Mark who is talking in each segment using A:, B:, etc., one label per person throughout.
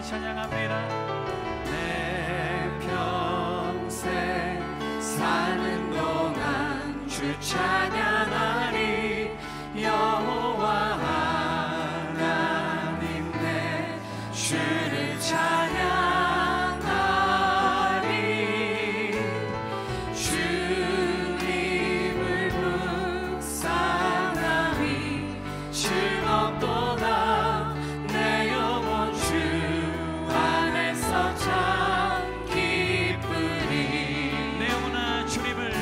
A: 찬양합니다.
B: 내 평생 사는 동안 주 찬양하리. 여호와 하나님 내 주를 찬양하리. 주님을 묵상하리. 즐겁도다 내 영혼 주 안에서 참 기쁘리.
A: 내 영혼아 주님을,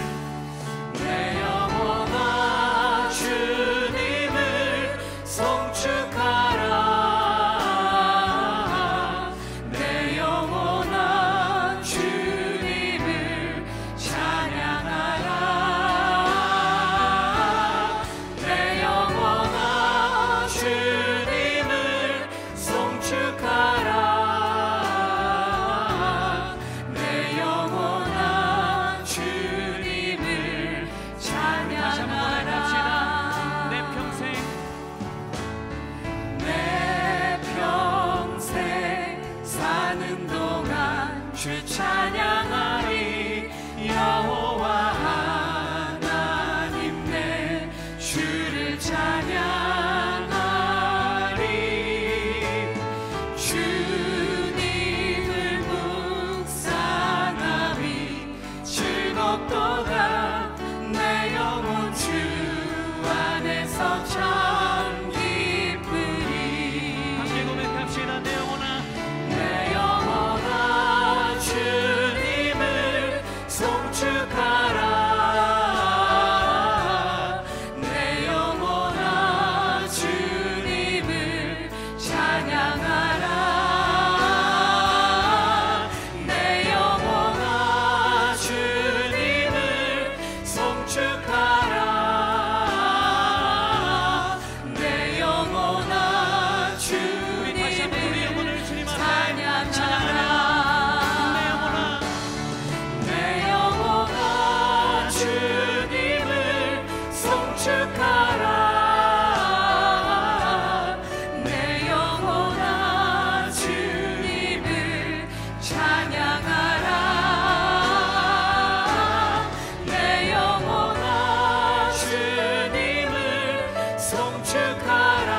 B: 내 영혼아 주님을 송축하라. 내 영혼아 주님을 찬양하라. 내 영혼아 주님을 송축하라. 내 영혼아 주님을
A: 다시 한번 고백합시다.
B: 찬양하라.
A: 내 평생
B: 내 평생 사는 동안 주 찬양하리. 여호와 하나님 내 주를 찬양하리. 주님을 묵상하리. 즐겁도다 내 영혼 주 안에서 참 기쁘리.
A: 함께 고백합시다. 내 영혼아,
B: 내 영혼아 주님을 송축하라. 내 영혼아 주님을 찬양하라. 내 영혼아 주님을 송축하라. 내 영혼아
A: 우리 다시 한번 우리
B: 주님을
A: 영혼을 주님 앞에
B: 찬양하라.
A: 내 영혼아,
B: 내 영혼아 주님을 송축하라. 내 영혼아 주님을 찬양하라. 내 영혼아 주님을 송축하라.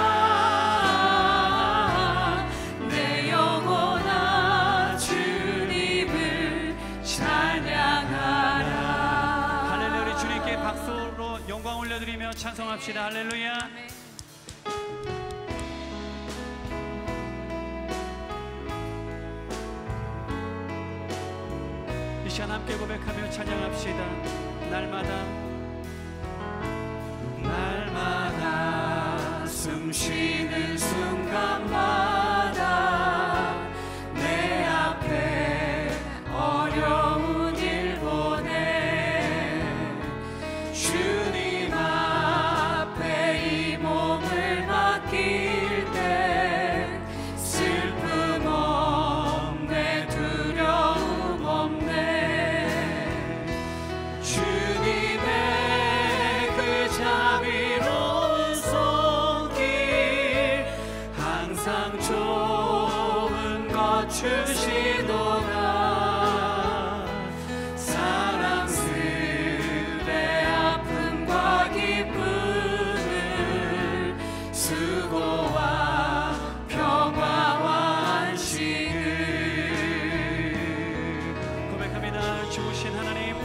B: 내 영혼아 주님을 찬양하라.
A: 할렐루야. 우리 주님께 박수로 영광 올려드리며 찬송합시다. 할렐루야. 이 시간 함께 고백하며 찬양합시다.
B: 날마다 숨 쉬는 순간마다 내 앞에 어려운 일 보내. 주님 앞에 이 몸을 맡길 때 슬픔 없네, 두려움 없네. 주님의 그 자비로운 손길 항상 좋은 것 주시도다. 사랑스레 아픔과 기쁨을, 수고와 평화와 안식을
A: 고백합니다. 주신 하나님,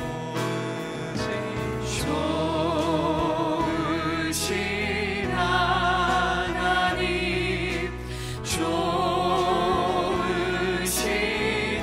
B: 좋으신 하나님, 좋으신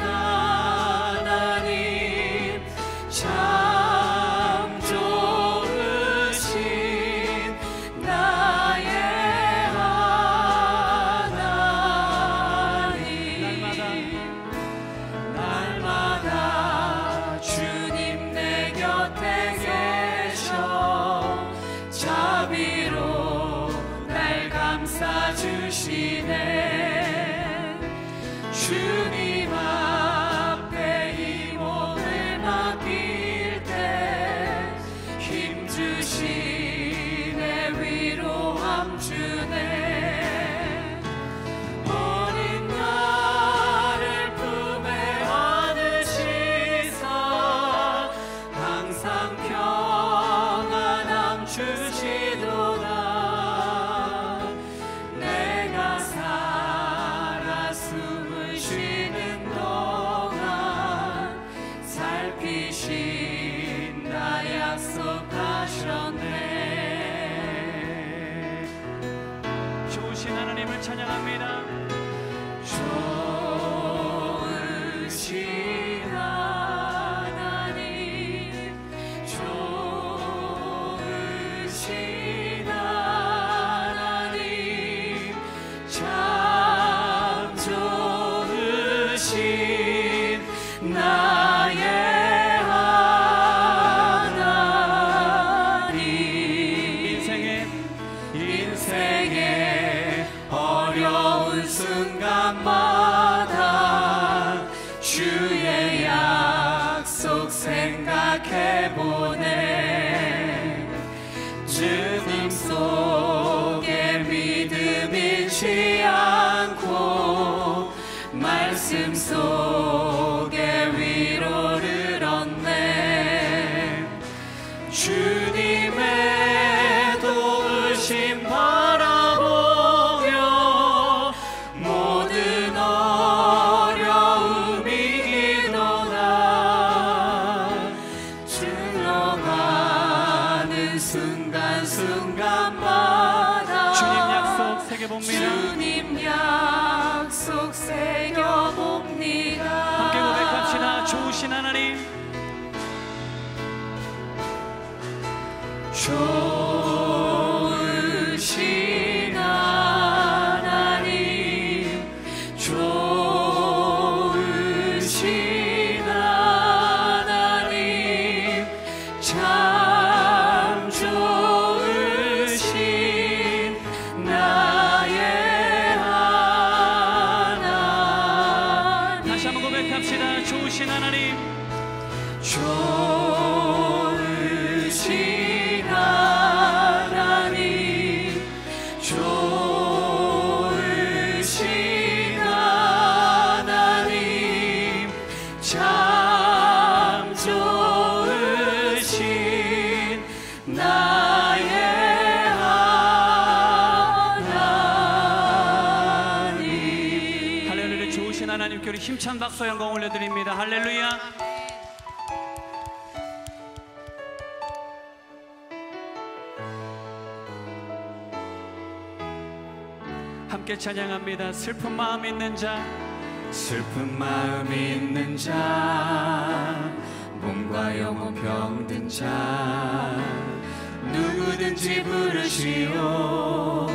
A: 하나님을 찬양합니다.
B: 좋으신 하나님, 좋으신 하나님, 참 좋으신 나의 하나님. 인생의 어려운 순간마다 주의 약속 생각해보네. 주님 속에 믿음 잃지 않고 말씀 속에 위로를 얻네. 주님의 도우심 바라보며 모든 어려움 이기도다. 들어가는 순간순간마다
A: 주님 약속 새겨봅니다.
B: 주님 약속 새겨봅니다.
A: 함께 고백합시다. 좋으신 하나님,
B: 좋으신 하나님, 좋으신 하나님, 참 좋으신 나의 하나님.
A: 다시 한번 고백합시다. 좋으신 하나님,
B: 좋으신 하나님, 좋으신 하나님, 참 좋으신 나의 하나님.
A: 할렐루야. 좋으신 하나님께 우리 힘찬 박수 영광 올려드립니다. 할렐루야. 함께 찬양합니다. 슬픈 마음 있는 자,
B: 슬픈 마음 있는 자, 몸과 영혼 병든 자, 누구든지 부르시오.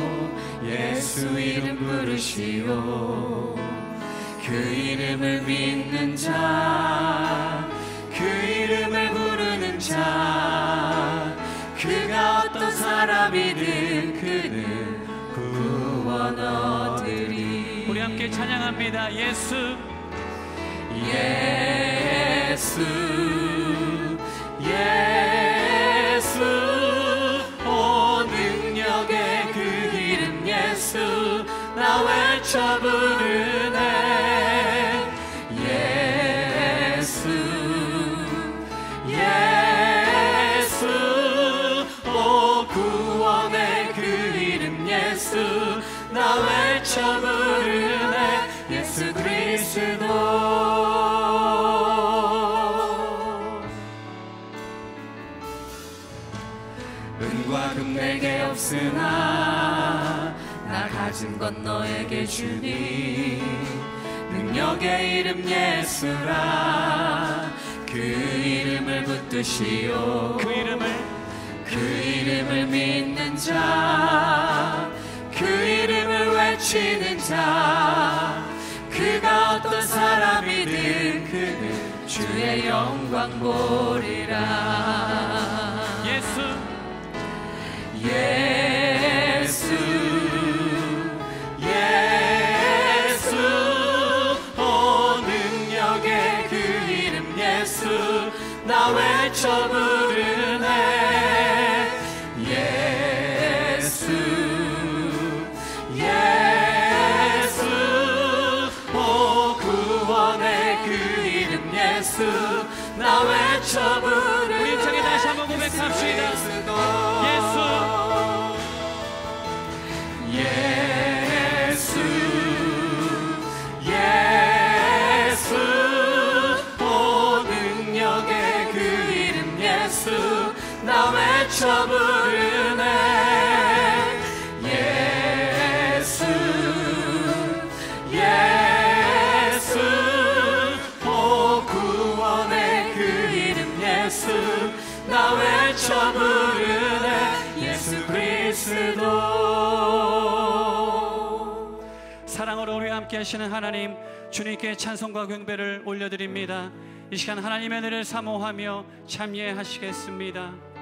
B: 예수 이름 부르시오. 그 이름을 믿는 자, 그 이름을 부르는 자, 그가 어떤 사람이든 그는 구원 얻으리.
A: 우리 함께 찬양합니다. 예수,
B: 예수, 예수, 오 능력의 그 이름 예수, 나 외쳐 부르네. 예수, 예수, 오 구원의 그 이름 예수, 나 외쳐 부르네. 예수 그리스도. 은과 금 내게 없으나 나 가진 건 너에게 주니. 능력의 이름 예수라. 그 이름을 붙드시오.
A: 그
B: 이름을 믿는 자, 그 이름을 외치는 자, 그가 어떤 사람이든 그는 주의 영광 보리라.
A: 예수,
B: 예수, 예수, 오 능력의 그 이름 예수, 나 외쳐 부르네. 예수, 예수, 오 구원의 그 이름 예수, 나 외쳐 부르네.
A: 우리 힘차게 다시 한번 고백합시다. 예수,
B: 예수, 예수, 오 능력의 그 이름 예수, 나 외쳐 부르네. 예수, 나 외쳐 부르네 예수 그리스도.
A: 사랑으로 우리와 함께 하시는 하나님, 주님께 찬송과 경배를 올려드립니다. 이 시간 하나님의 은혜를 사모하며 참여하시겠습니다.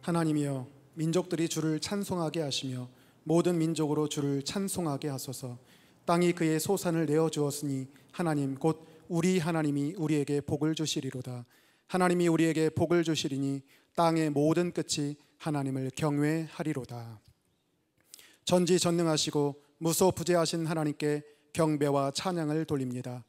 C: 하나님이여, 민족들이 주를 찬송하게 하시며 모든 민족으로 주를 찬송하게 하소서. 땅이 그의 소산을 내어주었으니 하나님 곧 우리 하나님이 우리에게 복을 주시리로다. 하나님이 우리에게 복을 주시리니 땅의 모든 끝이 하나님을 경외하리로다. 전지전능하시고 무소부재하신 하나님께 경배와 찬양을 돌립니다.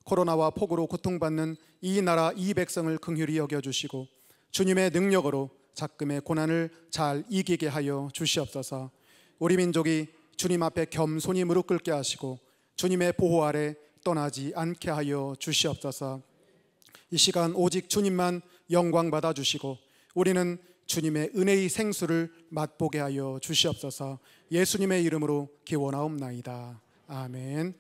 C: 코로나와 폭우로 고통받는 이 나라 이 백성을 긍휼히 여겨주시고 주님의 능력으로 작금의 고난을 잘 이기게 하여 주시옵소서. 우리 민족이 주님 앞에 겸손히 무릎 꿇게 하시고 주님의 보호 아래 떠나지 않게 하여 주시옵소서. 이 시간 오직 주님만 영광 받아 주시고 우리는 주님의 은혜의 생수를 맛보게 하여 주시옵소서. 예수님의 이름으로 기원하옵나이다. 아멘.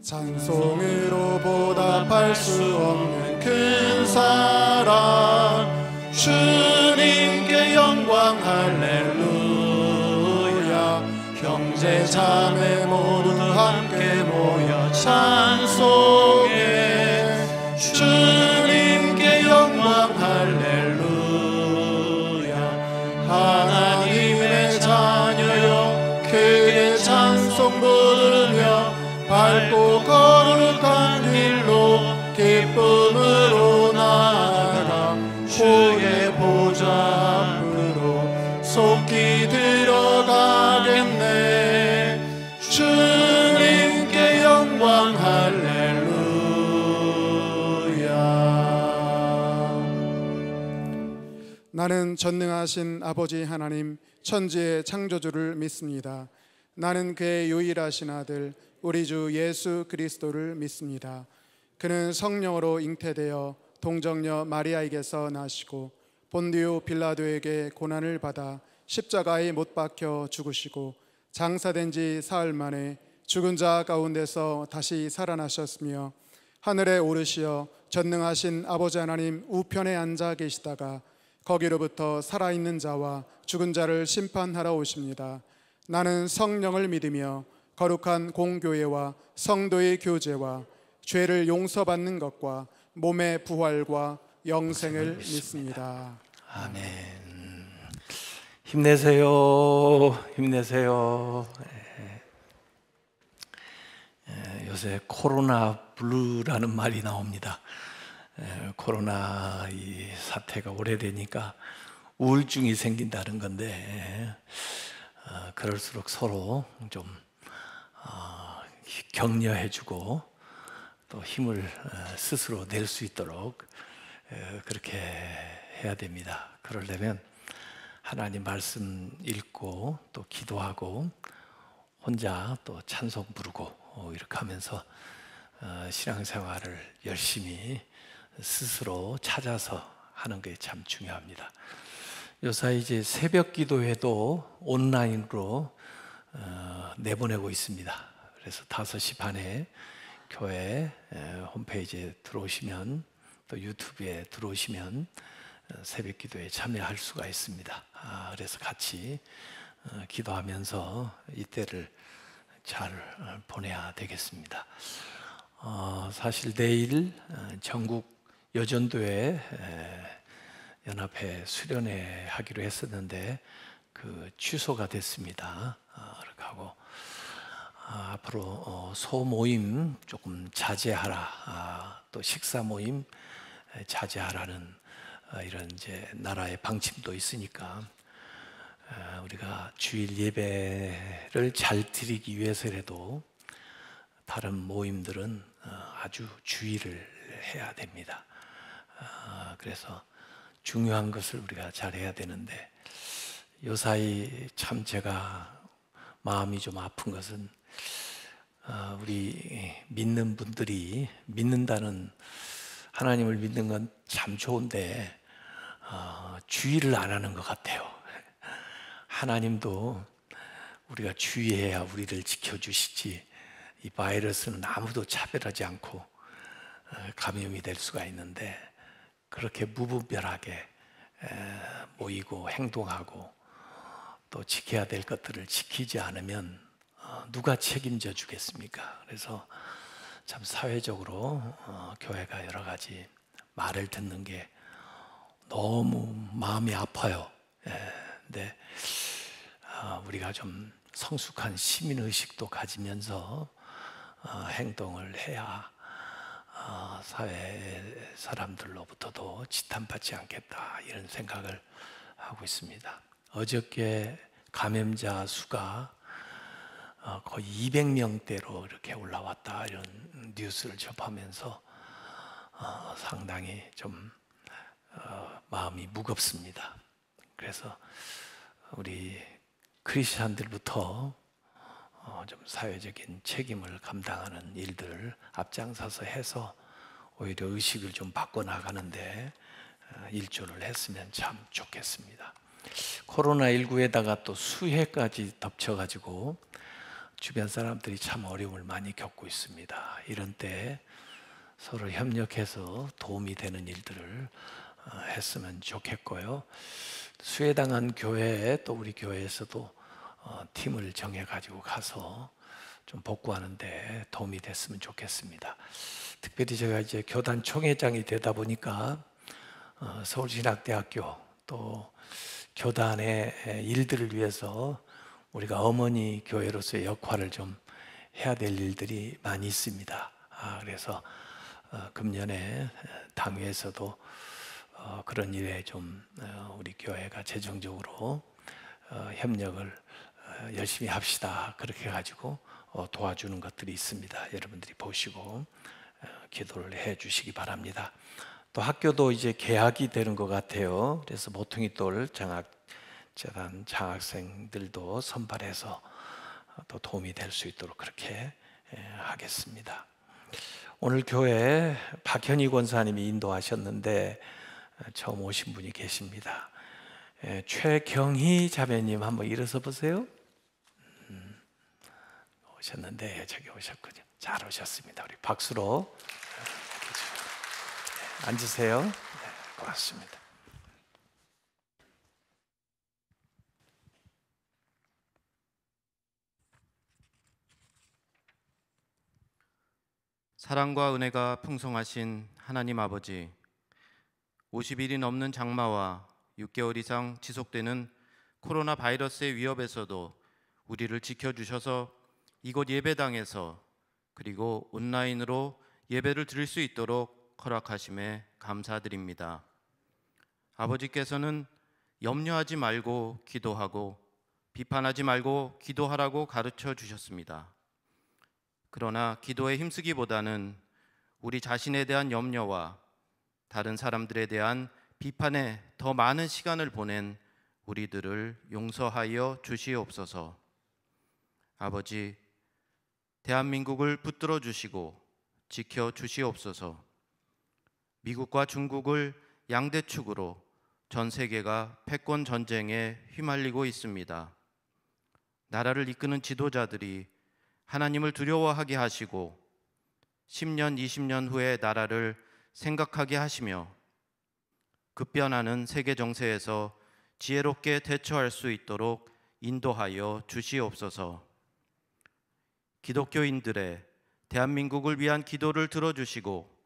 C: 찬송으로 보답할 수 없는 큰 사랑, 주님께 영광 할렐루야. 형제 자매 모두 함께 모여 찬송해. 주님께 영광 할렐루야. 하나님의 자녀여 그의 찬송 부르며 밝고 거룩한 길로 기쁨으로 나아가 주의 보좌 앞으로 속히 들어가겠네. 주님께 영광 할렐루야. 나는 전능하신 아버지 하나님 천지의 창조주를 믿습니다. 나는 그의 유일하신 아들 우리 주 예수 그리스도를 믿습니다. 그는 성령으로 잉태되어 동정녀 마리아에게서 나시고 본디오 빌라도에게 고난을 받아 십자가에 못 박혀 죽으시고 장사된 지 사흘 만에 죽은 자 가운데서 다시 살아나셨으며 하늘에 오르시어 전능하신 아버지 하나님 우편에 앉아 계시다가 거기로부터 살아있는 자와 죽은 자를 심판하러 오십니다. 나는 성령을 믿으며 거룩한 공교회와 성도의 교제와 죄를 용서받는 것과 몸의 부활과 영생을 믿습니다.
B: 아멘. 힘내세요. 힘내세요. 요새 코로나 블루라는 말이 나옵니다. 코로나 이 사태가 오래되니까 우울증이 생긴다는 건데 그럴수록 서로 좀 격려해주고 또 힘을 스스로 낼 수 있도록 그렇게 해야 됩니다. 그러려면 하나님 말씀 읽고 또 기도하고 혼자 또 찬송 부르고 이렇게 하면서 신앙생활을 열심히 스스로 찾아서 하는 게 참 중요합니다. 요사이 이제 새벽 기도회도 온라인으로 내보내고 있습니다. 그래서 5시 반에 교회 홈페이지에 들어오시면 또 유튜브에 들어오시면 새벽 기도에 참여할 수가 있습니다. 그래서 같이 기도하면서 이때를 잘 보내야 되겠습니다. 사실 내일 전국 여전도회 연합회 수련회 하기로 했었는데 그 취소가 됐습니다. 그렇게 하고 앞으로 소모임 조금 자제하라, 또 식사 모임 자제하라는 이런 이제 나라의 방침도 있으니까 우리가 주일 예배를 잘 드리기 위해서라도 다른 모임들은 아주 주의를 해야 됩니다. 그래서 중요한 것을 우리가 잘 해야 되는데, 요사이 참 제가 마음이 좀 아픈 것은 우리 믿는 분들이, 믿는다는, 하나님을 믿는 건 참 좋은데 주의를 안 하는 것 같아요. 하나님도 우리가 주의해야 우리를 지켜주시지, 이 바이러스는 아무도 차별하지 않고 감염이 될 수가 있는데, 그렇게 무분별하게 모이고 행동하고 또 지켜야 될 것들을 지키지 않으면 누가 책임져 주겠습니까? 그래서 참 사회적으로 교회가 여러 가지 말을 듣는 게 너무 마음이 아파요. 근데 우리가 좀 성숙한 시민의식도 가지면서 행동을 해야 사회 사람들로부터도 지탄받지 않겠다, 이런 생각을 하고 있습니다. 어저께 감염자 수가 거의 200명대로 이렇게 올라왔다, 이런 뉴스를 접하면서 상당히 좀 마음이 무겁습니다. 그래서 우리 크리스찬들부터 좀 사회적인 책임을 감당하는 일들을 앞장서서 해서 오히려 의식을 좀 바꿔나가는데 일조를 했으면 참 좋겠습니다. 코로나19에다가 또 수해까지 덮쳐가지고 주변 사람들이 참 어려움을 많이 겪고 있습니다. 이런 때 서로 협력해서 도움이 되는 일들을 했으면 좋겠고요. 수해당한 교회에, 또 우리 교회에서도 팀을 정해가지고 가서 좀 복구하는데 도움이 됐으면 좋겠습니다. 특별히 제가 이제 교단 총회장이 되다 보니까 서울신학대학교 또 교단의 일들을 위해서 우리가 어머니 교회로서의 역할을 좀 해야 될 일들이 많이 있습니다. 그래서 금년에 당회에서도 그런 일에 좀 우리 교회가 재정적으로 협력을 열심히 합시다, 그렇게 해가지고 도와주는 것들이 있습니다. 여러분들이 보시고 기도를 해 주시기 바랍니다. 또 학교도 이제 개학이 되는 것 같아요. 그래서 모퉁이 돌 장학재단 장학생들도 선발해서 또 도움이 될 수 있도록 그렇게 하겠습니다. 오늘 교회 박현희 권사님이 인도하셨는데 처음 오신 분이 계십니다. 최경희 자매님 한번 일어서 보세요. 오셨는데 저기 오셨군요. 잘 오셨습니다. 우리 박수로 앉으세요. 네, 고맙습니다.
D: 사랑과 은혜가 풍성하신 하나님 아버지, 50일이 넘는 장마와 6개월 이상 지속되는 코로나 바이러스의 위협에서도 우리를 지켜주셔서 이곳 예배당에서 그리고 온라인으로 예배를 드릴 수 있도록 허락하심에 감사드립니다. 아버지께서는 염려하지 말고 기도하고 비판하지 말고 기도하라고 가르쳐 주셨습니다. 그러나 기도에 힘쓰기보다는 우리 자신에 대한 염려와 다른 사람들에 대한 비판에 더 많은 시간을 보낸 우리들을 용서하여 주시옵소서. 아버지, 대한민국을 붙들어 주시고 지켜 주시옵소서. 미국과 중국을 양대축으로 전 세계가 패권 전쟁에 휘말리고 있습니다. 나라를 이끄는 지도자들이 하나님을 두려워하게 하시고 10년, 20년 후에 나라를 생각하게 하시며 급변하는 세계 정세에서 지혜롭게 대처할 수 있도록 인도하여 주시옵소서. 기독교인들의 대한민국을 위한 기도를 들어주시고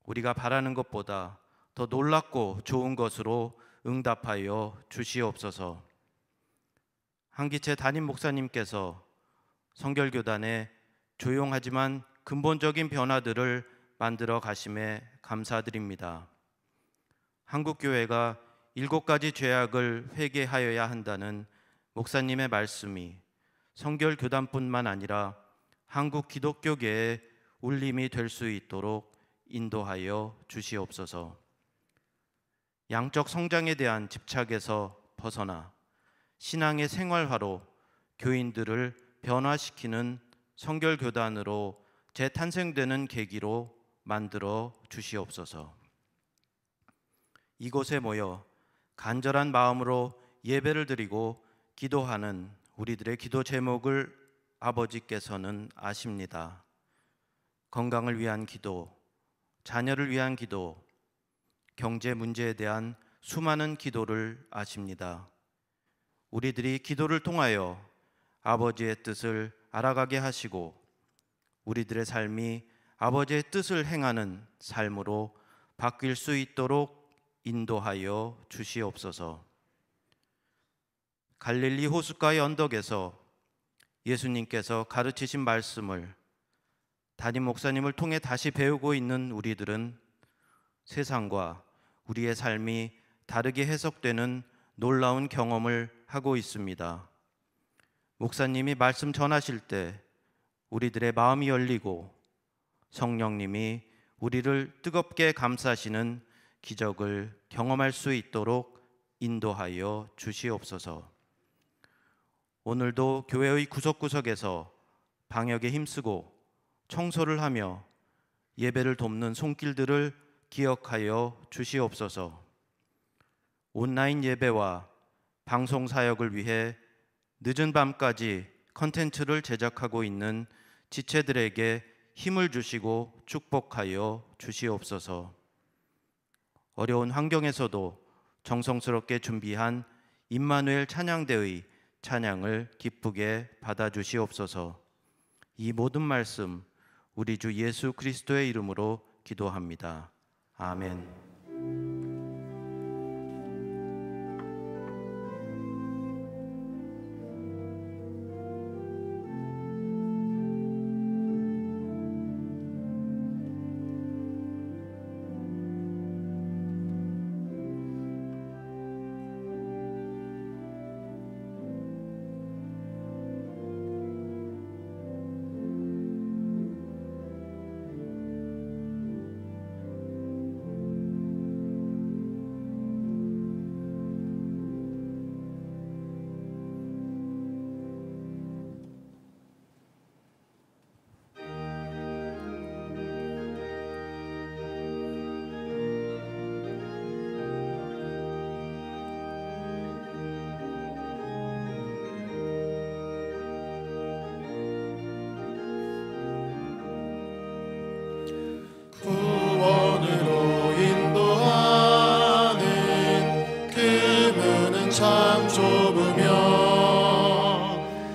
D: 우리가 바라는 것보다 더 놀랍고 좋은 것으로 응답하여 주시옵소서. 한기채 담임 목사님께서 성결교단에 조용하지만 근본적인 변화들을 만들어 가심에 감사드립니다. 한국교회가 7가지 죄악을 회개하여야 한다는 목사님의 말씀이 성결교단뿐만 아니라 한국 기독교계의 울림이 될 수 있도록 인도하여 주시옵소서. 양적 성장에 대한 집착에서 벗어나 신앙의 생활화로 교인들을 변화시키는 성결교단으로 재탄생되는 계기로 만들어 주시옵소서. 이곳에 모여 간절한 마음으로 예배를 드리고 기도하는 우리들의 기도 제목을 아버지께서는 아십니다. 건강을 위한 기도, 자녀를 위한 기도, 경제 문제에 대한 수많은 기도를 아십니다. 우리들이 기도를 통하여 아버지의 뜻을 알아가게 하시고 우리들의 삶이 아버지의 뜻을 행하는 삶으로 바뀔 수 있도록 인도하여 주시옵소서. 갈릴리 호숫가의 언덕에서 예수님께서 가르치신 말씀을 담임 목사님을 통해 다시 배우고 있는 우리들은 세상과 우리의 삶이 다르게 해석되는 놀라운 경험을 하고 있습니다. 목사님이 말씀 전하실 때 우리들의 마음이 열리고 성령님이 우리를 뜨겁게 감싸시는 기적을 경험할 수 있도록 인도하여 주시옵소서. 오늘도 교회의 구석구석에서 방역에 힘쓰고 청소를 하며 예배를 돕는 손길들을 기억하여 주시옵소서. 온라인 예배와 방송 사역을 위해 늦은 밤까지 컨텐츠를 제작하고 있는 지체들에게 힘을 주시고 축복하여 주시옵소서. 어려운 환경에서도 정성스럽게 준비한 임마누엘 찬양대의 찬양을 기쁘게 받아주시옵소서. 이 모든 말씀 우리 주 예수 그리스도의 이름으로 기도합니다. 아멘.
C: 참 좁으며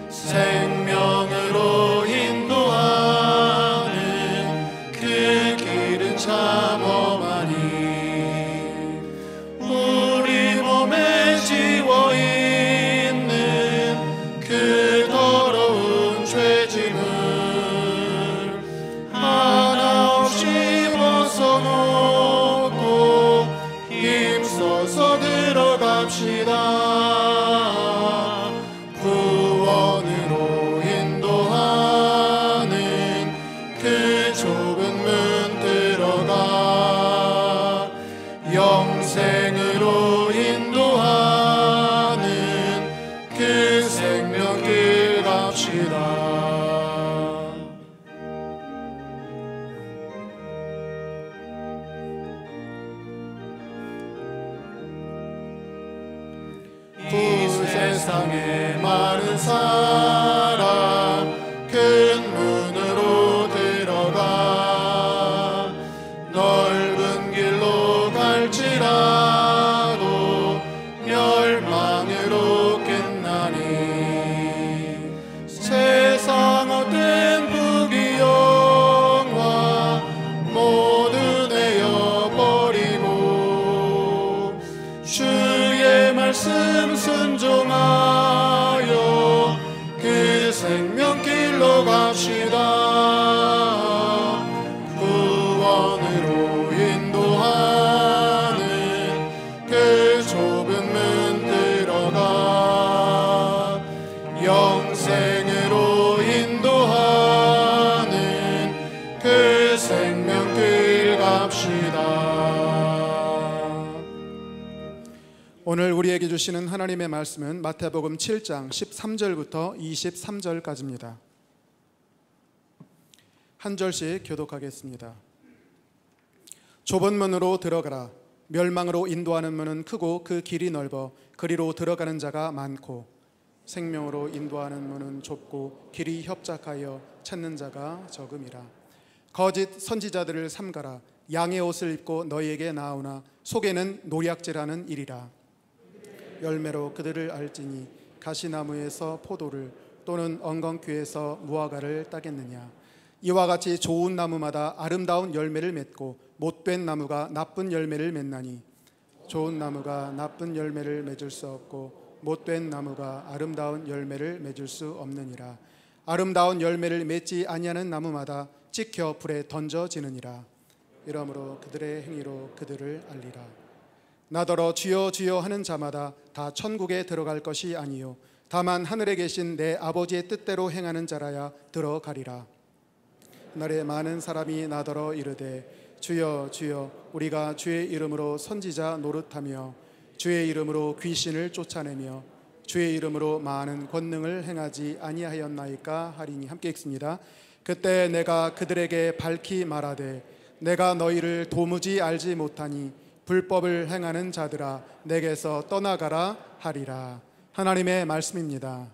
C: 생명으로 인도하는 그 길은 참 험하니 우리 몸에 지워있는 그 더러운 죄짐을 하나 없이 벗어놓고 힘써서 들어갑시다. 구원으로 인도하는 그 좁은 문 들어가 영생으로 인도하는 그 생명길 갑시다. 이 세상에 많은 사람 큰 문으로 들어가 넓은 길로 갈지라도 멸망으로 끝나니 세상 어떤 부귀요 갑시다. 구원으로 인도하는 그 좁은 문 들어가 영생으로 인도하는 그 생명길 갑시다. 오늘 우리에게 주시는 하나님의 말씀은 마태복음 7장 13절부터 23절까지입니다. 한 절씩 교독하겠습니다. 좁은 문으로 들어가라. 멸망으로 인도하는 문은 크고 그 길이 넓어 그리로 들어가는 자가 많고 생명으로 인도하는 문은 좁고 길이 협착하여 찾는 자가 적음이라. 거짓 선지자들을 삼가라. 양의 옷을 입고 너희에게 나오나 속에는 노략질하는 일이라. 열매로 그들을 알지니 가시나무에서 포도를 또는 엉겅퀴에서 무화과를 따겠느냐. 이와 같이 좋은 나무마다 아름다운 열매를 맺고 못된 나무가 나쁜 열매를 맺나니 좋은 나무가 나쁜 열매를 맺을 수 없고 못된 나무가 아름다운 열매를 맺을 수 없느니라. 아름다운 열매를 맺지 아니하는 나무마다 찍혀 불에 던져지느니라. 이러므로 그들의 행위로 그들을 알리라. 나더러 주여 주여 하는 자마다 다 천국에 들어갈 것이 아니요 다만 하늘에 계신 내 아버지의 뜻대로 행하는 자라야 들어가리라. 날에 많은 사람이 나더러 이르되 주여 주여 우리가 주의 이름으로 선지자 노릇하며 주의 이름으로 귀신을 쫓아내며 주의 이름으로 많은 권능을 행하지 아니하였나이까 하리니. 함께 읽습니다. 그때 내가 그들에게 밝히 말하되 내가 너희를 도무지 알지 못하니 불법을 행하는 자들아 내게서 떠나가라 하리라. 하나님의 말씀입니다.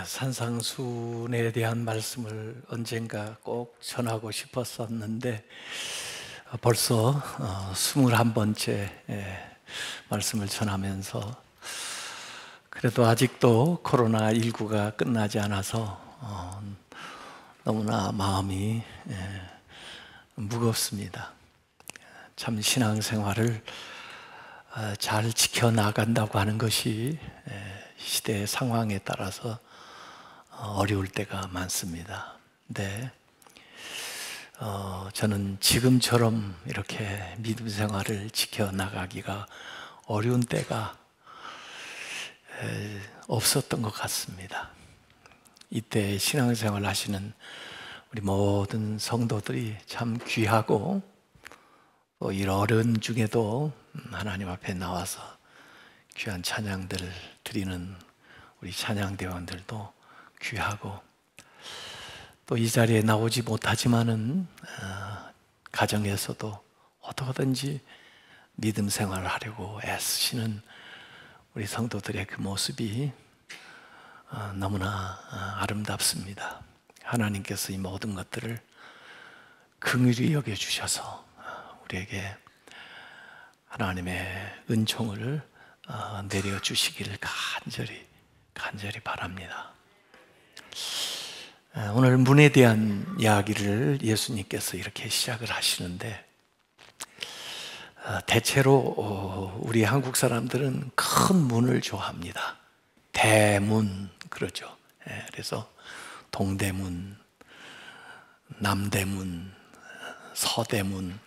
B: 산상순에 대한 말씀을 언젠가 꼭 전하고 싶었었는데 벌써 21번째 말씀을 전하면서 그래도 아직도 코로나19가 끝나지 않아서 너무나 마음이 무겁습니다. 참 신앙생활을 잘 지켜나간다고 하는 것이 시대의 상황에 따라서 어려울 때가 많습니다. 근데 저는 지금처럼 이렇게 믿음 생활을 지켜나가기가 어려운 때가 없었던 것 같습니다. 이때 신앙생활 하시는 우리 모든 성도들이 참 귀하고 또 이 어려운 중에도 하나님 앞에 나와서 귀한 찬양들을 드리는 우리 찬양대원들도 귀하고 또 이 자리에 나오지 못하지만은 가정에서도 어떻게든지 믿음 생활을 하려고 애쓰시는 우리 성도들의 그 모습이 너무나 아름답습니다. 하나님께서 이 모든 것들을 긍휼히 여겨주셔서 우리에게 하나님의 은총을 내려주시기를 간절히 바랍니다. 오늘 문에 대한 이야기를 예수님께서 이렇게 시작을 하시는데 대체로 우리 한국 사람들은 큰 문을 좋아합니다. 대문 그러죠. 그래서 동대문, 남대문, 서대문,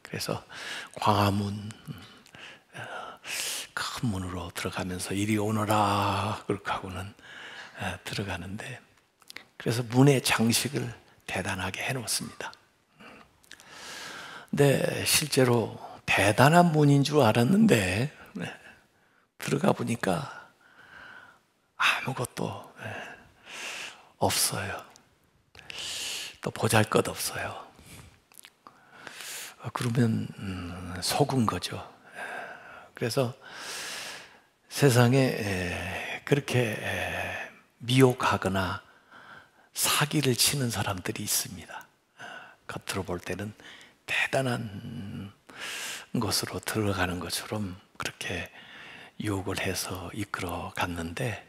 B: 그래서 광화문 큰 문으로 들어가면서 이리 오너라 그렇게 하고는 들어가는데 그래서 문의 장식을 대단하게 해놓습니다. 근데 실제로 대단한 문인 줄 알았는데 들어가 보니까 아무것도 없어요. 또 보잘것없어요. 그러면 속은 거죠. 그래서 세상에 그렇게 미혹하거나 사기를 치는 사람들이 있습니다. 겉으로 볼 때는 대단한 곳으로 들어가는 것처럼 그렇게 유혹을 해서 이끌어 갔는데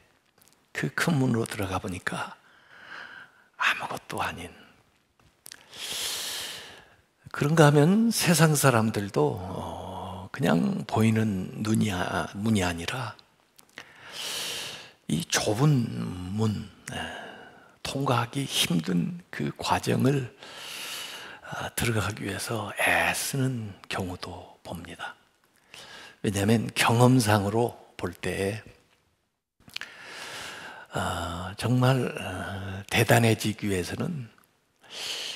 B: 그 큰 문으로 들어가 보니까 아무것도 아닌, 그런가 하면 세상 사람들도 그냥 보이는 문이 아니라 이 좁은 문, 통과하기 힘든 그 과정을 들어가기 위해서 애쓰는 경우도 봅니다. 왜냐하면 경험상으로 볼 때 정말 대단해지기 위해서는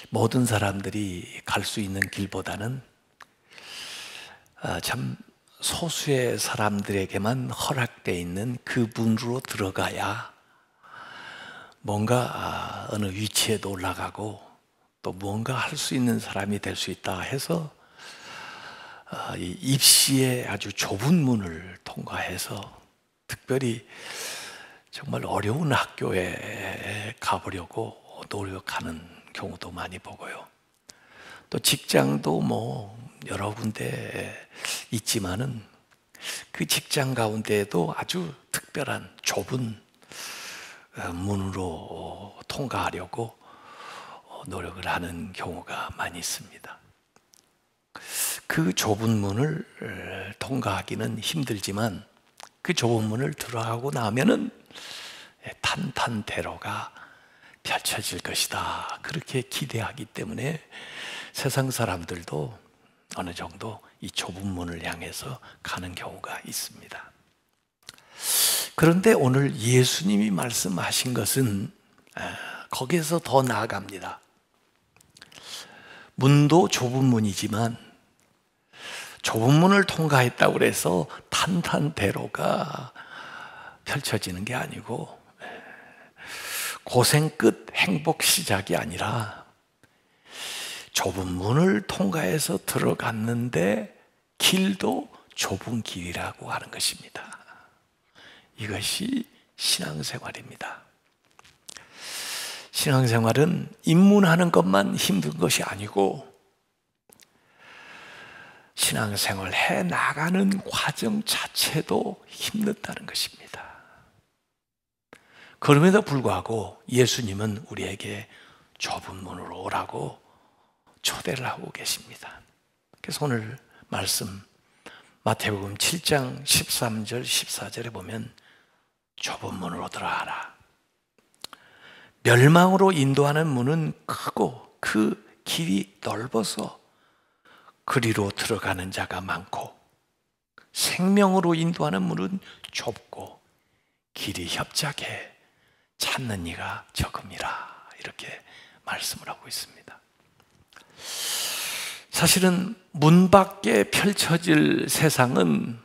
B: 모든 사람들이 갈 수 있는 길보다는 참 소수의 사람들에게만 허락되어 있는 그 문으로 들어가야 뭔가 어느 위치에도 올라가고 또 뭔가 할 수 있는 사람이 될 수 있다 해서 이 입시의 아주 좁은 문을 통과해서 특별히 정말 어려운 학교에 가보려고 노력하는 경우도 많이 보고요. 또 직장도 뭐 여러 군데 있지만은 그 직장 가운데에도 아주 특별한 좁은 문으로 통과하려고 노력을 하는 경우가 많이 있습니다. 그 좁은 문을 통과하기는 힘들지만 그 좁은 문을 들어가고 나면은 탄탄대로가 펼쳐질 것이다, 그렇게 기대하기 때문에 세상 사람들도 어느 정도 이 좁은 문을 향해서 가는 경우가 있습니다. 그런데 오늘 예수님이 말씀하신 것은 거기에서 더 나아갑니다. 문도 좁은 문이지만 좁은 문을 통과했다고 해서 탄탄대로가 펼쳐지는 게 아니고 고생 끝 행복 시작이 아니라 좁은 문을 통과해서 들어갔는데 길도 좁은 길이라고 하는 것입니다. 이것이 신앙생활입니다. 신앙생활은 입문하는 것만 힘든 것이 아니고 신앙생활 해 나가는 과정 자체도 힘든다는 것입니다. 그럼에도 불구하고 예수님은 우리에게 좁은 문으로 오라고 초대를 하고 계십니다. 그래서 오늘 말씀 마태복음 7장 13절 14절에 보면 좁은 문으로 들어가라. 멸망으로 인도하는 문은 크고 그 길이 넓어서 그리로 들어가는 자가 많고 생명으로 인도하는 문은 좁고 길이 협착해 찾는 이가 적음이라. 이렇게 말씀을 하고 있습니다. 사실은 문 밖에 펼쳐질 세상은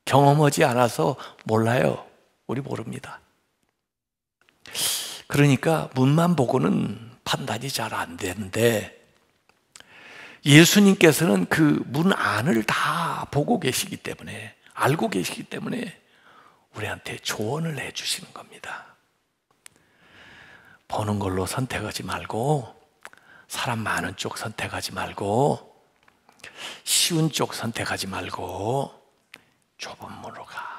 B: 경험하지 않아서 몰라요. 우리 모릅니다. 그러니까 문만 보고는 판단이 잘 안 되는데 예수님께서는 그 문 안을 다 보고 계시기 때문에, 알고 계시기 때문에 우리한테 조언을 해주시는 겁니다. 보는 걸로 선택하지 말고, 사람 많은 쪽 선택하지 말고, 쉬운 쪽 선택하지 말고 좁은 문으로 가.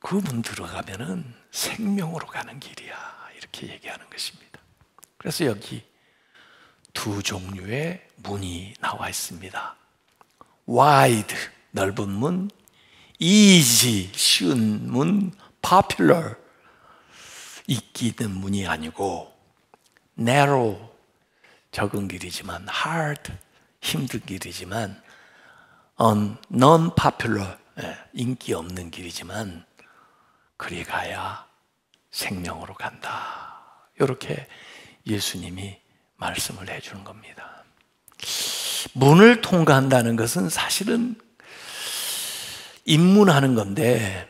B: 그 문 들어가면은 생명으로 가는 길이야. 이렇게 얘기하는 것입니다. 그래서 여기 두 종류의 문이 나와 있습니다. wide, 넓은 문, easy, 쉬운 문, popular, 인기 있는 문이 아니고 narrow, 적은 길이지만 hard, 힘든 길이지만 non-popular, 인기 없는 길이지만 그리 가야 생명으로 간다. 이렇게 예수님이 말씀을 해주는 겁니다. 문을 통과한다는 것은 사실은 입문하는 건데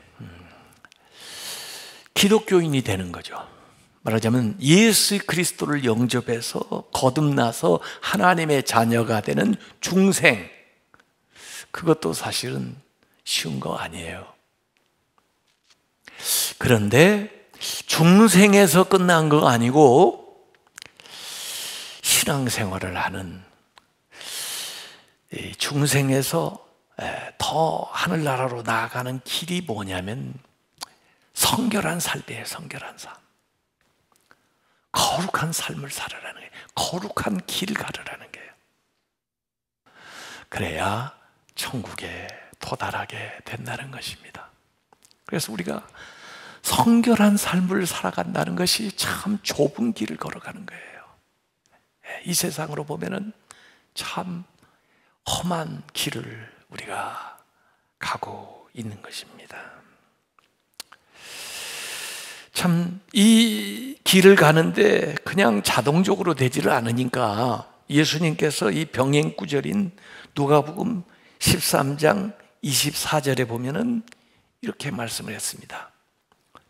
B: 기독교인이 되는 거죠. 말하자면 예수 그리스도를 영접해서 거듭나서 하나님의 자녀가 되는 중생, 그것도 사실은 쉬운 거 아니에요. 그런데 중생에서 끝난 거 아니고 신앙생활을 하는 중생에서 더 하늘나라로 나아가는 길이 뭐냐면 성결한 삶이에요. 성결한 삶. 거룩한 삶을 살아라는 거예요. 거룩한 길을 가르라는 거예요. 그래야 천국에 도달하게 된다는 것입니다. 그래서 우리가 성결한 삶을 살아간다는 것이 참 좁은 길을 걸어가는 거예요. 이 세상으로 보면은 참 험한 길을 우리가 가고 있는 것입니다. 참 이 길을 가는데 그냥 자동적으로 되지를 않으니까 예수님께서 이 병행 구절인 누가복음 13장 24절에 보면은 이렇게 말씀을 했습니다.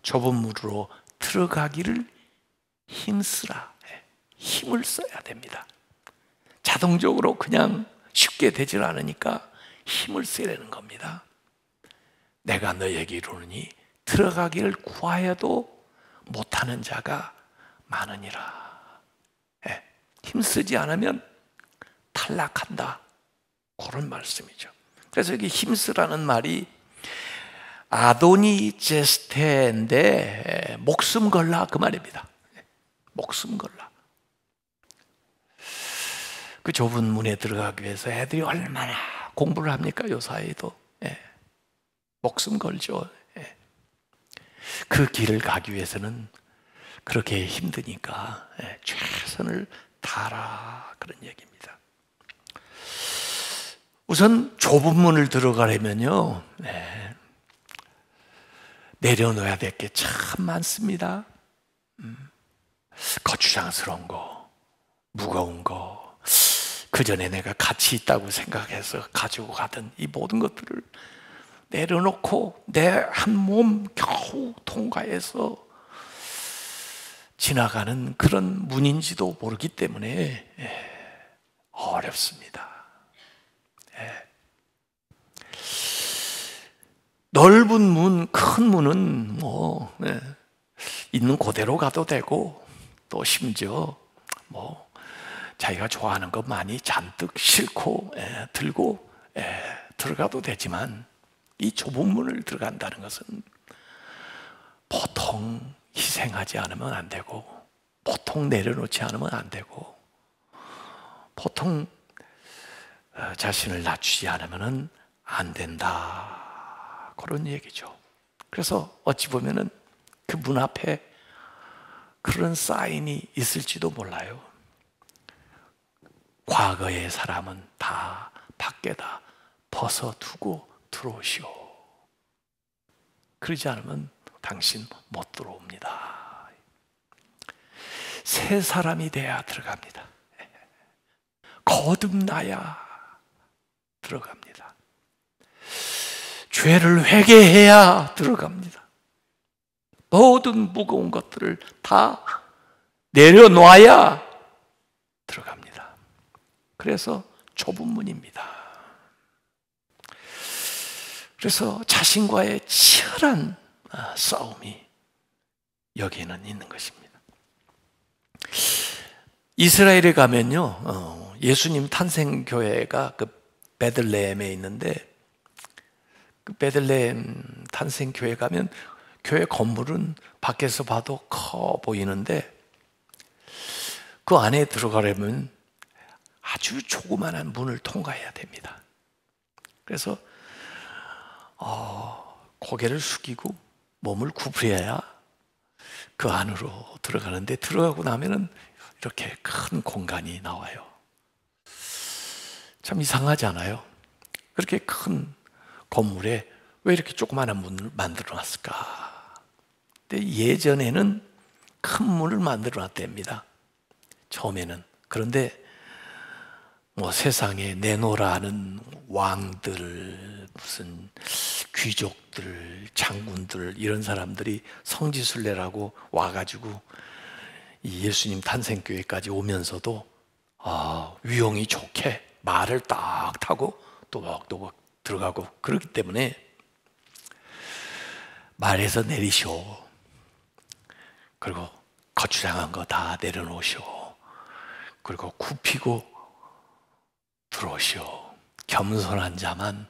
B: 좁은 문으로 들어가기를 힘쓰라. 힘을 써야 됩니다. 자동적으로 그냥 쉽게 되질 않으니까 힘을 써야 되는 겁니다. 내가 너에게 이르노니 들어가기를 구하여도 못하는 자가 많으니라. 힘쓰지 않으면 탈락한다. 그런 말씀이죠. 그래서 여기 힘쓰라는 말이 아도니 제스테인데 목숨 걸라 그 말입니다. 목숨 걸라. 그 좁은 문에 들어가기 위해서 애들이 얼마나 공부를 합니까? 요 사이도. 목숨 걸죠. 그 길을 가기 위해서는 그렇게 힘드니까 최선을 다하라 그런 얘기입니다. 우선 좁은 문을 들어가려면요 내려놓아야 될 게 참 많습니다. 거추장스러운 거, 무거운 거, 그 전에 내가 가치 있다고 생각해서 가지고 가던 이 모든 것들을 내려놓고 내 한 몸 겨우 통과해서 지나가는 그런 문인지도 모르기 때문에 어렵습니다. 넓은 문, 큰 문은 있는 그대로 가도 되고, 또 심지어 자기가 좋아하는 것 많이 잔뜩 싣고 들고 들어가도 되지만, 이 좁은 문을 들어간다는 것은 보통 희생하지 않으면 안 되고, 보통 내려놓지 않으면 안 되고, 보통 자신을 낮추지 않으면 안 된다, 그런 얘기죠. 그래서 어찌 보면은 그 문 앞에 그런 사인이 있을지도 몰라요. 과거의 사람은 다 밖에다 벗어두고 들어오시오. 그러지 않으면 당신 못 들어옵니다. 새 사람이 돼야 들어갑니다. 거듭나야 들어갑니다. 죄를 회개해야 들어갑니다. 모든 무거운 것들을 다 내려놔야 들어갑니다. 그래서 좁은 문입니다. 그래서 자신과의 치열한 싸움이 여기에는 있는 것입니다. 이스라엘에 가면요, 예수님 탄생교회가 그 베들레헴에 있는데, 그 베들레헴 탄생교회 가면 교회 건물은 밖에서 봐도 커 보이는데, 그 안에 들어가려면 아주 조그마한 문을 통과해야 됩니다. 그래서 고개를 숙이고 몸을 구부려야 그 안으로 들어가는데, 들어가고 나면은 이렇게 큰 공간이 나와요. 참 이상하지 않아요? 그렇게 큰 건물에 왜 이렇게 조그마한 문을 만들어 놨을까? 근데 예전에는 큰 문을 만들어 놨답니다, 처음에는. 그런데 세상에 내노라 하는 왕들, 무슨 귀족들, 장군들, 이런 사람들이 성지순례라고 와가지고 이 예수님 탄생교회까지 오면서도 위용이 좋게 말을 딱 타고 또박또박 들어가고, 그렇기 때문에 말에서 내리시오, 그리고 거추장한 거 다 내려놓으시오, 그리고 굽히고 들어오시오, 겸손한 자만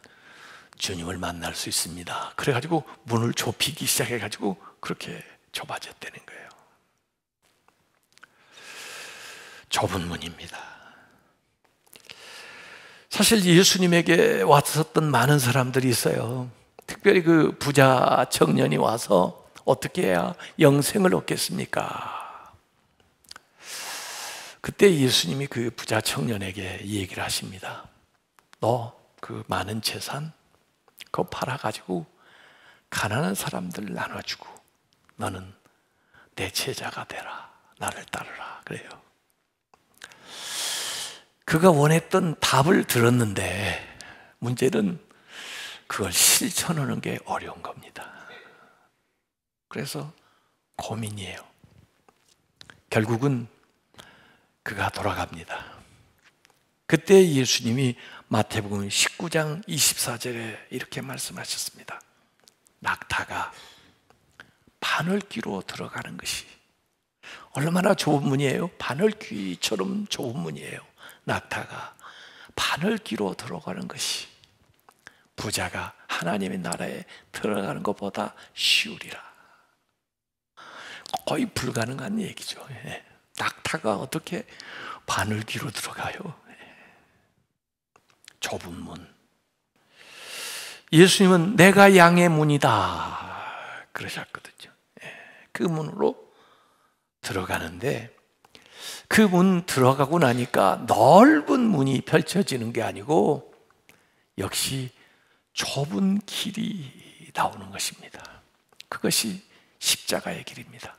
B: 주님을 만날 수 있습니다. 그래가지고 문을 좁히기 시작해가지고 그렇게 좁아졌다는 거예요. 좁은 문입니다. 사실 예수님에게 왔었던 많은 사람들이 있어요. 특별히 그 부자 청년이 와서 어떻게 해야 영생을 얻겠습니까? 그때 예수님이 그 부자 청년에게 이 얘기를 하십니다. 너 그 많은 재산 그거 팔아가지고 가난한 사람들 나눠주고 너는 내 제자가 되라, 나를 따르라, 그래요. 그가 원했던 답을 들었는데 문제는 그걸 실천하는 게 어려운 겁니다. 그래서 고민이에요. 결국은 그가 돌아갑니다. 그때 예수님이 마태복음 19장 24절에 이렇게 말씀하셨습니다. 낙타가 바늘귀로 들어가는 것이 얼마나 좁은 문이에요? 바늘귀처럼 좁은 문이에요. 낙타가 바늘귀로 들어가는 것이 부자가 하나님의 나라에 들어가는 것보다 쉬우리라. 거의 불가능한 얘기죠. 낙타가 어떻게 바늘귀로 들어가요? 좁은 문. 예수님은 내가 양의 문이다 그러셨거든요. 그 문으로 들어가는데 그 문 들어가고 나니까 넓은 문이 펼쳐지는 게 아니고 역시 좁은 길이 나오는 것입니다. 그것이 십자가의 길입니다.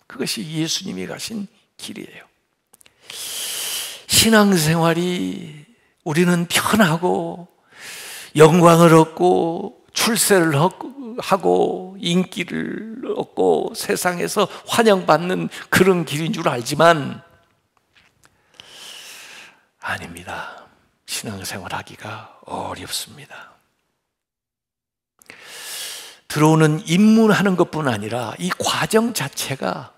B: 그것이 예수님이 가신 길이에요. 신앙생활이 우리는 편하고 영광을 얻고 출세를 하고 인기를 얻고 세상에서 환영받는 그런 길인 줄 알지만 아닙니다. 신앙생활 하기가 어렵습니다. 들어오는 입문하는 것뿐 아니라 이 과정 자체가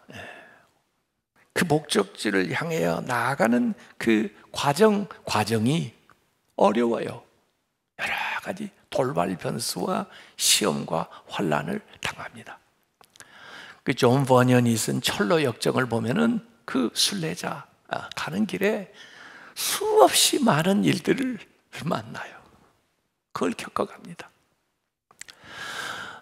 B: 그 목적지를 향해 나아가는 그 과정이 어려워요. 여러 가지 돌발 변수와 시험과 환난을 당합니다. 그 존 버년이 쓴 철로 역정을 보면은 그 순례자 가는 길에 수없이 많은 일들을 만나요. 그걸 겪어갑니다.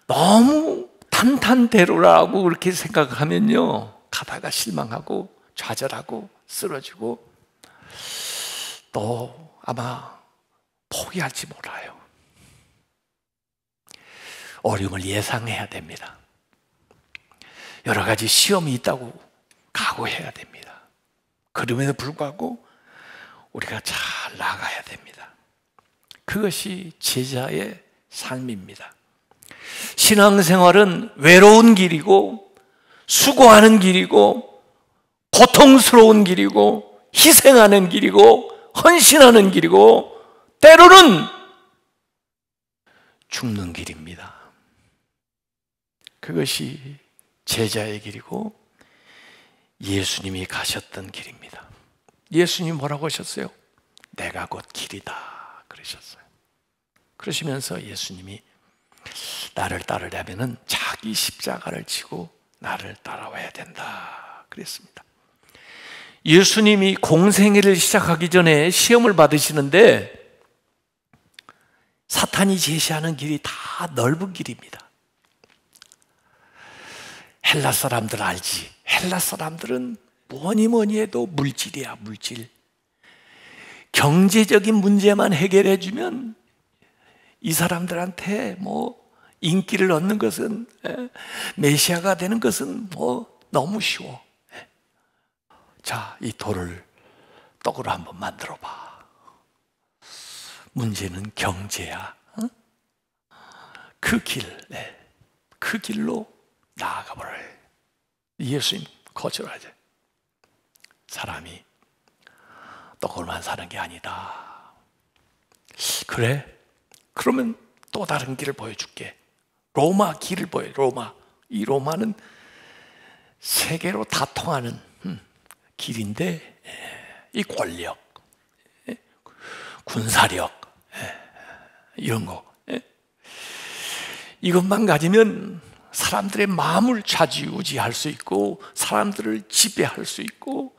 B: 너무 탄탄대로라고 그렇게 생각하면요, 가다가 실망하고 좌절하고 쓰러지고 또 아마 포기할지 몰라요. 어려움을 예상해야 됩니다. 여러 가지 시험이 있다고 각오해야 됩니다. 그럼에도 불구하고 우리가 잘 나가야 됩니다. 그것이 제자의 삶입니다. 신앙생활은 외로운 길이고 수고하는 길이고 고통스러운 길이고 희생하는 길이고 헌신하는 길이고 때로는 죽는 길입니다. 그것이 제자의 길이고 예수님이 가셨던 길입니다. 예수님이 뭐라고 하셨어요? 내가 곧 길이다 그러셨어요. 그러시면서 예수님이 나를 따르려면 자기 십자가를 지고 나를 따라와야 된다 그랬습니다. 예수님이 공생애를 시작하기 전에 시험을 받으시는데 사탄이 제시하는 길이 다 넓은 길입니다. 헬라 사람들 알지? 헬라 사람들은 뭐니 해도 물질이야, 물질. 경제적인 문제만 해결해 주면 이 사람들한테 뭐 인기를 얻는 것은, 메시아가 되는 것은 뭐 너무 쉬워. 자, 이 돌을 떡으로 한번 만들어 봐. 문제는 경제야. 그 길로 나아가 버려요. 예수님 거절하죠. 사람이 떡으로만 사는 게 아니다. 그래? 그러면 또 다른 길을 보여줄게. 로마 길을 보여. 이 로마는 세계로 다 통하는 길인데, 이 권력, 군사력, 이런 거, 이것만 가지면 사람들의 마음을 좌지우지할 수 있고 사람들을 지배할 수 있고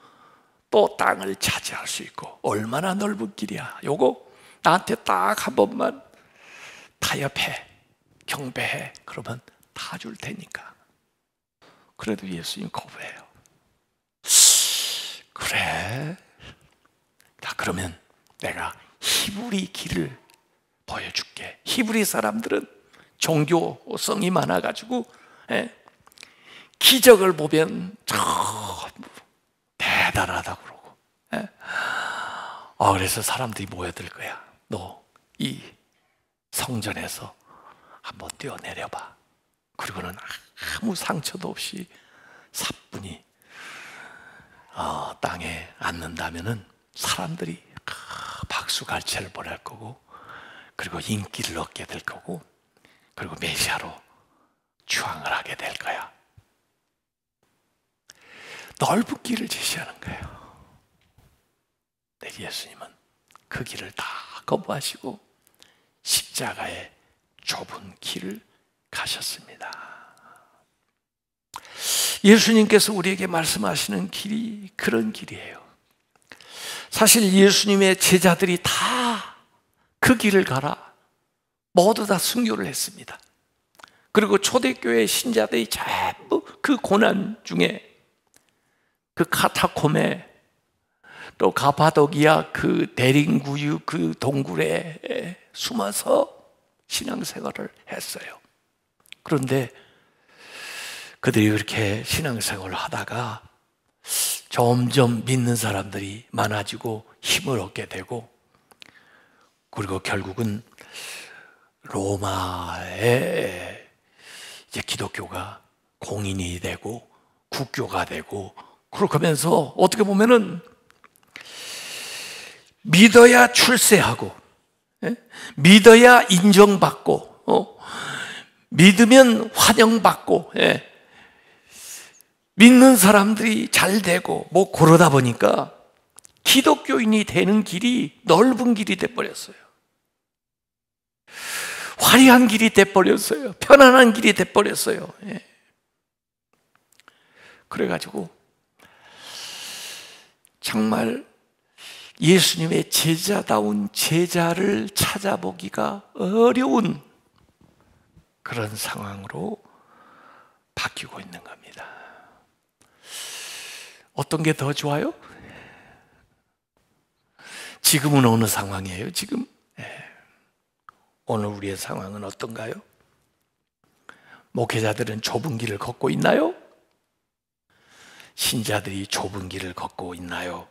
B: 또 땅을 차지할 수 있고, 얼마나 넓은 길이야. 요거 나한테 딱 한 번만 타협해, 경배해, 그러면 다 줄 테니까. 그래도 예수님 거부해요. 그래? 자, 그러면 내가 히브리 길을 보여줄게. 히브리 사람들은 종교성이 많아가지고 기적을 보면 참 대단하다고 그러고, 그래서 사람들이 모여들 거야. 너 이 성전에서 한번 뛰어내려봐. 그리고는 아무 상처도 없이 사뿐히 땅에 앉는다면은 사람들이 박수갈채를 보낼 거고, 그리고 인기를 얻게 될 거고, 그리고 메시아로 추앙을 하게 될 거야. 넓은 길을 제시하는 거예요. 네, 예수님은 그 길을 다 거부하시고 십자가의 좁은 길을 가셨습니다. 예수님께서 우리에게 말씀하시는 길이 그런 길이에요. 사실 예수님의 제자들이 다 그 길을 가라, 모두 다 순교를 했습니다. 그리고 초대교회 신자들이 전부 그 고난 중에, 그 카타콤에, 또 가파도기아 그 대림구유 그 동굴에 숨어서 신앙생활을 했어요. 그런데 그들이 그렇게 신앙생활을 하다가 점점 믿는 사람들이 많아지고 힘을 얻게 되고, 그리고 결국은 로마에 이제 기독교가 공인이 되고 국교가 되고, 그렇게 하면서 어떻게 보면은 믿어야 출세하고, 믿어야 인정받고, 믿으면 환영받고, 믿는 사람들이 잘 되고 뭐 그러다 보니까 기독교인이 되는 길이 넓은 길이 돼버렸어요. 화려한 길이 돼버렸어요. 편안한 길이 돼버렸어요. 그래가지고 정말 예수님의 제자다운 제자를 찾아보기가 어려운 그런 상황으로 바뀌고 있는 겁니다. 어떤 게 더 좋아요? 지금은 어느 상황이에요? 지금? 오늘 우리의 상황은 어떤가요? 목회자들은 좁은 길을 걷고 있나요? 신자들이 좁은 길을 걷고 있나요?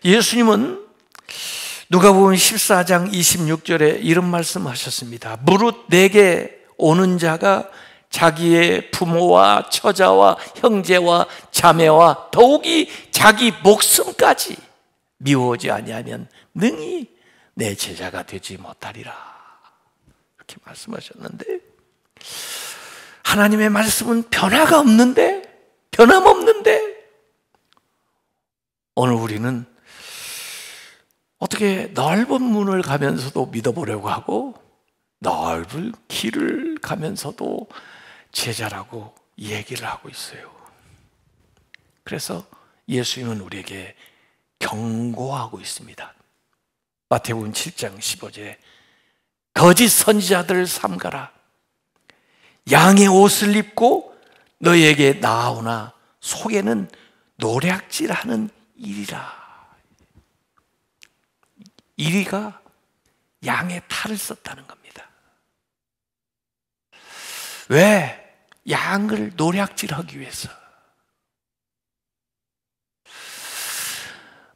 B: 예수님은 누가복음 14장 26절에 이런 말씀하셨습니다. 무릇 내게 오는 자가 자기의 부모와 처자와 형제와 자매와 더욱이 자기 목숨까지 미워하지 아니하면 능히 내 제자가 되지 못하리라. 이렇게 말씀하셨는데, 하나님의 말씀은 변화가 없는데, 변함없는데, 오늘 우리는 어떻게 넓은 문을 가면서도 믿어보려고 하고 넓은 길을 가면서도 제자라고 얘기를 하고 있어요. 그래서 예수님은 우리에게 경고하고 있습니다. 마태복음 7장 15절에 거짓 선지자들을 삼가라. 양의 옷을 입고 너희에게 나아오나 속에는 노략질하는 이리라. 이리가 양의 탈을 썼다는 겁니다. 왜? 양을 노략질하기 위해서.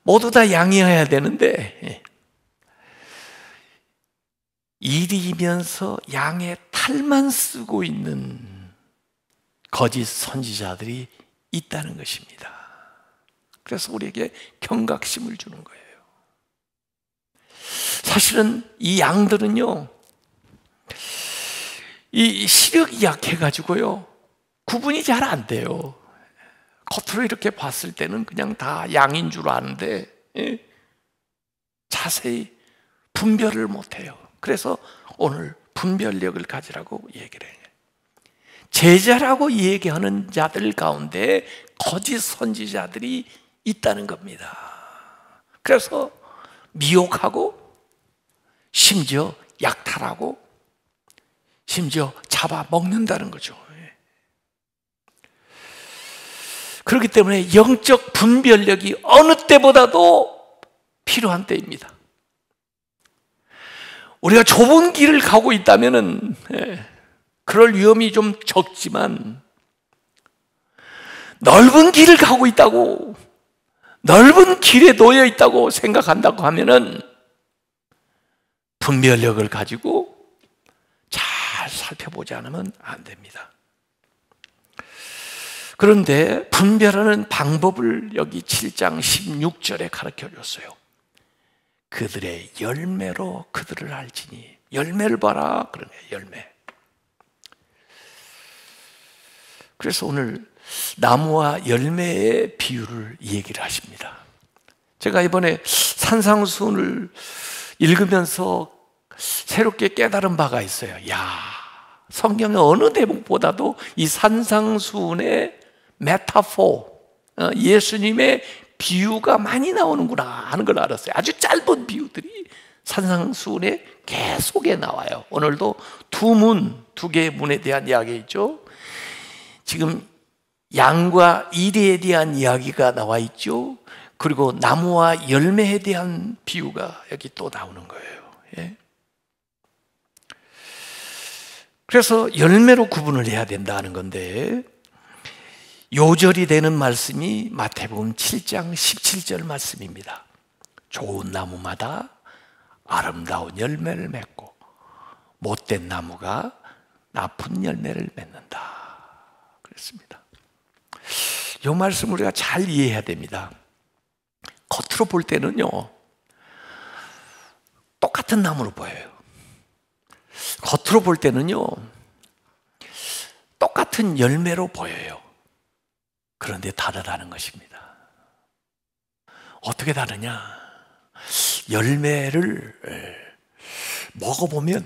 B: 모두 다 양이어야 되는데 이리이면서 양의 탈만 쓰고 있는 거짓 선지자들이 있다는 것입니다. 그래서 우리에게 경각심을 주는 거예요. 사실은 이 양들은요, 이 시력이 약해가지고요, 구분이 잘 안 돼요. 겉으로 이렇게 봤을 때는 그냥 다 양인 줄 아는데 자세히 분별을 못해요. 그래서 오늘 분별력을 가지라고 얘기를 해요. 제자라고 얘기하는 자들 가운데 거짓 선지자들이 있다는 겁니다. 그래서 미혹하고 심지어 약탈하고 심지어 잡아먹는다는 거죠. 그렇기 때문에 영적 분별력이 어느 때보다도 필요한 때입니다. 우리가 좁은 길을 가고 있다면은 그럴 위험이 좀 적지만, 넓은 길을 가고 있다고, 넓은 길에 놓여 있다고 생각한다고 하면은 분별력을 가지고 잘 살펴보지 않으면 안 됩니다. 그런데 분별하는 방법을 여기 7장 16절에 가르쳐 줬어요. 그들의 열매로 그들을 알지니. 열매를 봐라. 그러네, 열매. 그래서 오늘 나무와 열매의 비유를 얘기를 하십니다. 제가 이번에 산상수훈을 읽으면서 새롭게 깨달은 바가 있어요. 야, 성경의 어느 대목보다도 이 산상수훈의 메타포, 예수님의 비유가 많이 나오는구나 하는 걸 알았어요. 아주 짧은 비유들이 산상수훈에 계속에 나와요. 오늘도 두 개의 문에 대한 이야기 있죠. 지금 양과 이리에 대한 이야기가 나와 있죠. 그리고 나무와 열매에 대한 비유가 여기 또 나오는 거예요. 그래서 열매로 구분을 해야 된다는 건데, 요절이 되는 말씀이 마태복음 7장 17절 말씀입니다. 좋은 나무마다 아름다운 열매를 맺고 못된 나무가 나쁜 열매를 맺는다 그랬습니다. 이 말씀 우리가 잘 이해해야 됩니다. 겉으로 볼 때는요, 똑같은 나무로 보여요. 겉으로 볼 때는요, 똑같은 열매로 보여요. 그런데 다르다는 것입니다. 어떻게 다르냐? 열매를 먹어보면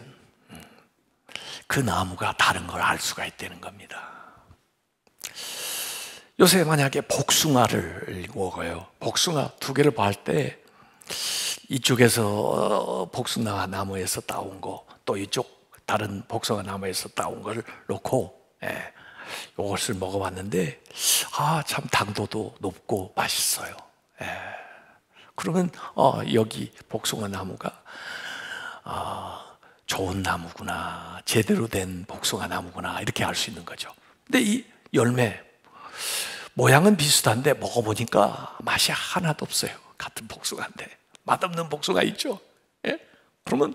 B: 그 나무가 다른 걸 알 수가 있다는 겁니다. 요새 만약에 복숭아를 먹어요. 복숭아 두 개를 볼 때 이쪽에서 복숭아 나무에서 따온 거, 또 이쪽 다른 복숭아 나무에서 따온 걸 놓고 이것을 먹어봤는데 참 당도도 높고 맛있어요. 그러면 여기 복숭아 나무가 좋은 나무구나, 제대로 된 복숭아 나무구나, 이렇게 알 수 있는 거죠. 근데 이 열매 모양은 비슷한데 먹어보니까 맛이 하나도 없어요. 같은 복숭아인데 맛없는 복숭아 있죠. 그러면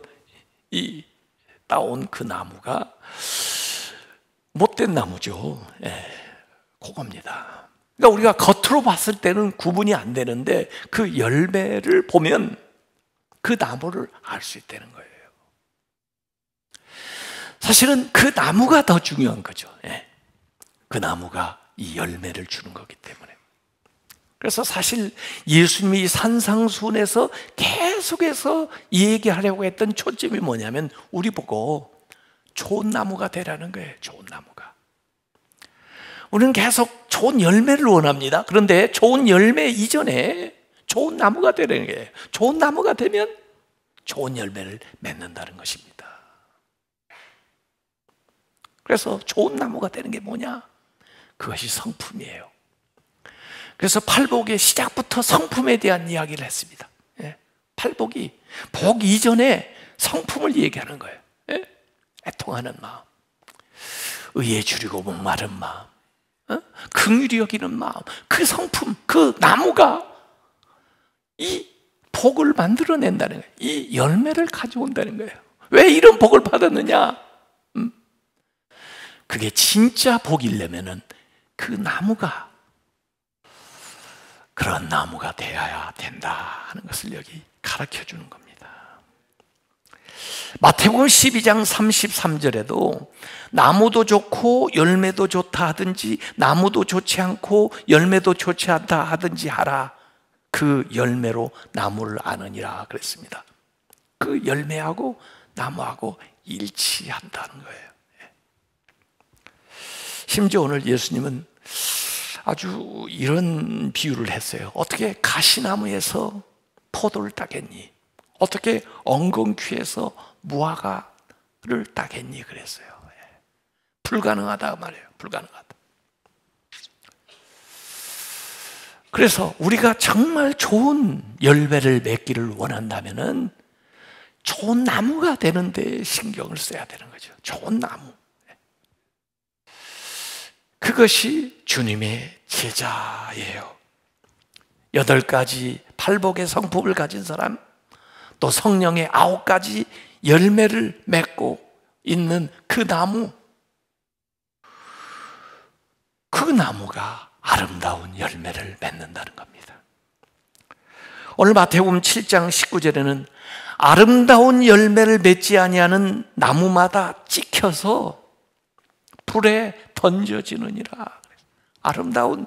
B: 이 따온 그 나무가 못된 나무죠. 그겁니다. 그러니까 우리가 겉으로 봤을 때는 구분이 안 되는데 그 열매를 보면 그 나무를 알 수 있다는 거예요. 사실은 그 나무가 더 중요한 거죠. 그 나무가 이 열매를 주는 거기 때문에. 그래서 사실 예수님이 산상수훈에서 계속해서 얘기하려고 했던 초점이 뭐냐면 우리 보고 좋은 나무가 되라는 거예요. 좋은 나무가. 우리는 계속 좋은 열매를 원합니다. 그런데 좋은 열매 이전에 좋은 나무가 되라는 거예요. 좋은 나무가 되면 좋은 열매를 맺는다는 것입니다. 그래서 좋은 나무가 되는 게 뭐냐? 그것이 성품이에요. 그래서 팔복의 시작부터 성품에 대한 이야기를 했습니다. 팔복이 복 이전에 성품을 얘기하는 거예요. 애통하는 마음, 의에 줄이고 목마른 마음, 긍휼히 여기는 마음, 그 성품, 그 나무가 이 복을 만들어낸다는 거예요. 이 열매를 가져온다는 거예요. 왜 이런 복을 받았느냐? 그게 진짜 복이려면은 그 나무가 그런 나무가 되어야 된다 하는 것을 여기 가르쳐 주는 겁니다. 마태복음 12장 33절에도 나무도 좋고 열매도 좋다 하든지 나무도 좋지 않고 열매도 좋지 않다 하든지 하라. 그 열매로 나무를 아느니라 그랬습니다. 그 열매하고 나무하고 일치한다는 거예요. 심지어 오늘 예수님은 아주 이런 비유를 했어요. 어떻게 가시나무에서 포도를 따겠니? 어떻게 엉겅퀴에서 무화과를 따겠니? 그랬어요. 불가능하다 말이에요. 불가능하다. 그래서 우리가 정말 좋은 열매를 맺기를 원한다면은 좋은 나무가 되는데 신경을 써야 되는 거죠. 좋은 나무. 그것이 주님의 제자예요. 8가지 팔복의 성품을 가진 사람, 또 성령의 9가지 열매를 맺고 있는 그 나무, 그 나무가 아름다운 열매를 맺는다는 겁니다. 오늘 마태복음 7장 19절에는 아름다운 열매를 맺지 아니하는 나무마다 찍혀서 불에 던져지느니라. 아름다운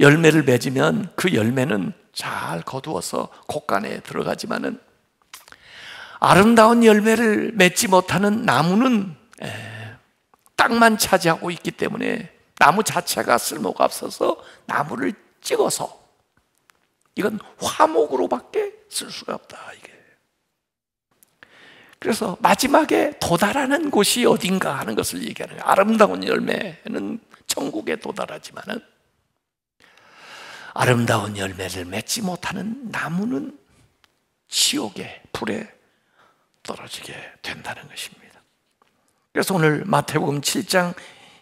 B: 열매를 맺으면 그 열매는 잘 거두어서 곳간에 들어가지만은 아름다운 열매를 맺지 못하는 나무는 땅만 차지하고 있기 때문에 나무 자체가 쓸모가 없어서 나무를 찍어서 이건 화목으로밖에 쓸 수가 없다. 이게. 그래서 마지막에 도달하는 곳이 어딘가 하는 것을 얘기하는 거예요. 아름다운 열매는 천국에 도달하지만은 아름다운 열매를 맺지 못하는 나무는 지옥의 불에 떨어지게 된다는 것입니다. 그래서 오늘 마태복음 7장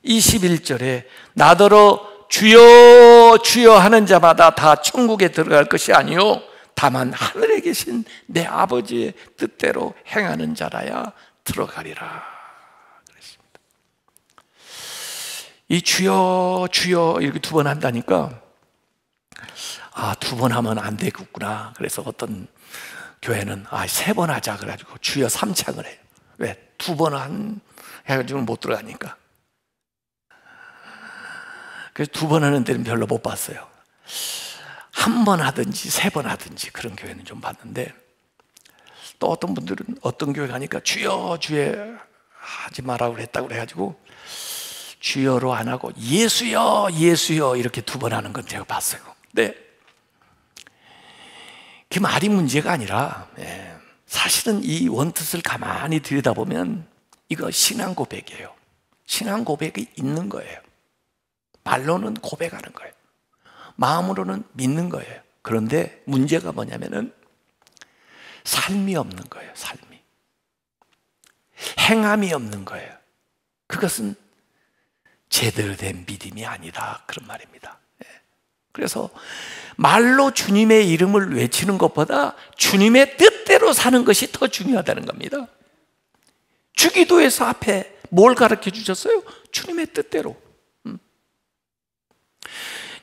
B: 21절에 나더러 주여 주여 하는 자마다 다 천국에 들어갈 것이 아니요 다만 하늘에 계신 내 아버지의 뜻대로 행하는 자라야 들어가리라 그랬습니다. 이 주여 주여 이렇게 2번 한다니까 두 번 하면 안 되겠구나. 그래서 어떤 교회는 3번 하자 그래가지고 주여 3창을 해요. 왜? 2번 해가지고 못 들어가니까. 그래서 2번 하는 데는 별로 못 봤어요. 1번 하든지 3번 하든지 그런 교회는 좀 봤는데, 또 어떤 분들은 어떤 교회 가니까 주여 주여 하지 말라고 그랬다고 그래가지고 주여로 안 하고 예수여 예수여 이렇게 2번 하는 건 제가 봤어요. 근데 그 말이 문제가 아니라, 사실은 이 원뜻을 가만히 들여다보면 이거 신앙 고백이에요. 신앙 고백이 있는 거예요. 말로는 고백하는 거예요. 마음으로는 믿는 거예요. 그런데 문제가 뭐냐면은 삶이 없는 거예요. 삶이. 행함이 없는 거예요. 그것은 제대로 된 믿음이 아니다, 그런 말입니다. 그래서 말로 주님의 이름을 외치는 것보다 주님의 뜻대로 사는 것이 더 중요하다는 겁니다. 주기도에서 앞에 뭘 가르쳐 주셨어요? 주님의 뜻대로.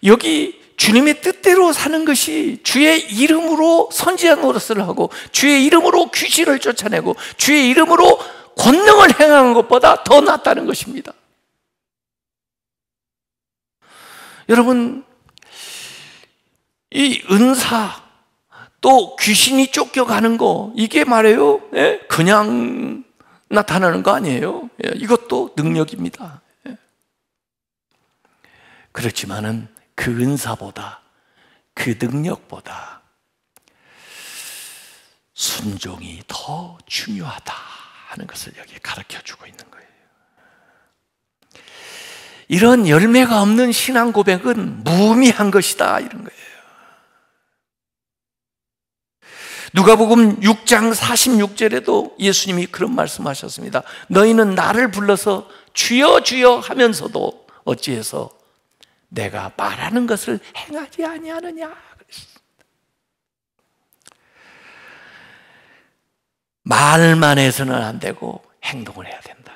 B: 여기 주님의 뜻대로 사는 것이 주의 이름으로 선지자 노릇을 하고 주의 이름으로 귀신을 쫓아내고 주의 이름으로 권능을 행하는 것보다 더 낫다는 것입니다. 여러분, 이 은사 또 귀신이 쫓겨가는 거, 이게 말이에요, 그냥 나타나는 거 아니에요. 이것도 능력입니다. 그렇지만은 그 은사보다, 그 능력보다 순종이 더 중요하다 하는 것을 여기에 가르쳐주고 있는 거예요. 이런 열매가 없는 신앙 고백은 무의미한 것이다, 이런 거예요. 누가복음 6장 46절에도 예수님이 그런 말씀하셨습니다. 너희는 나를 불러서 주여 주여 하면서도 어찌해서 내가 말하는 것을 행하지 아니하느냐 그랬습니다. 말만 해서는 안 되고 행동을 해야 된다.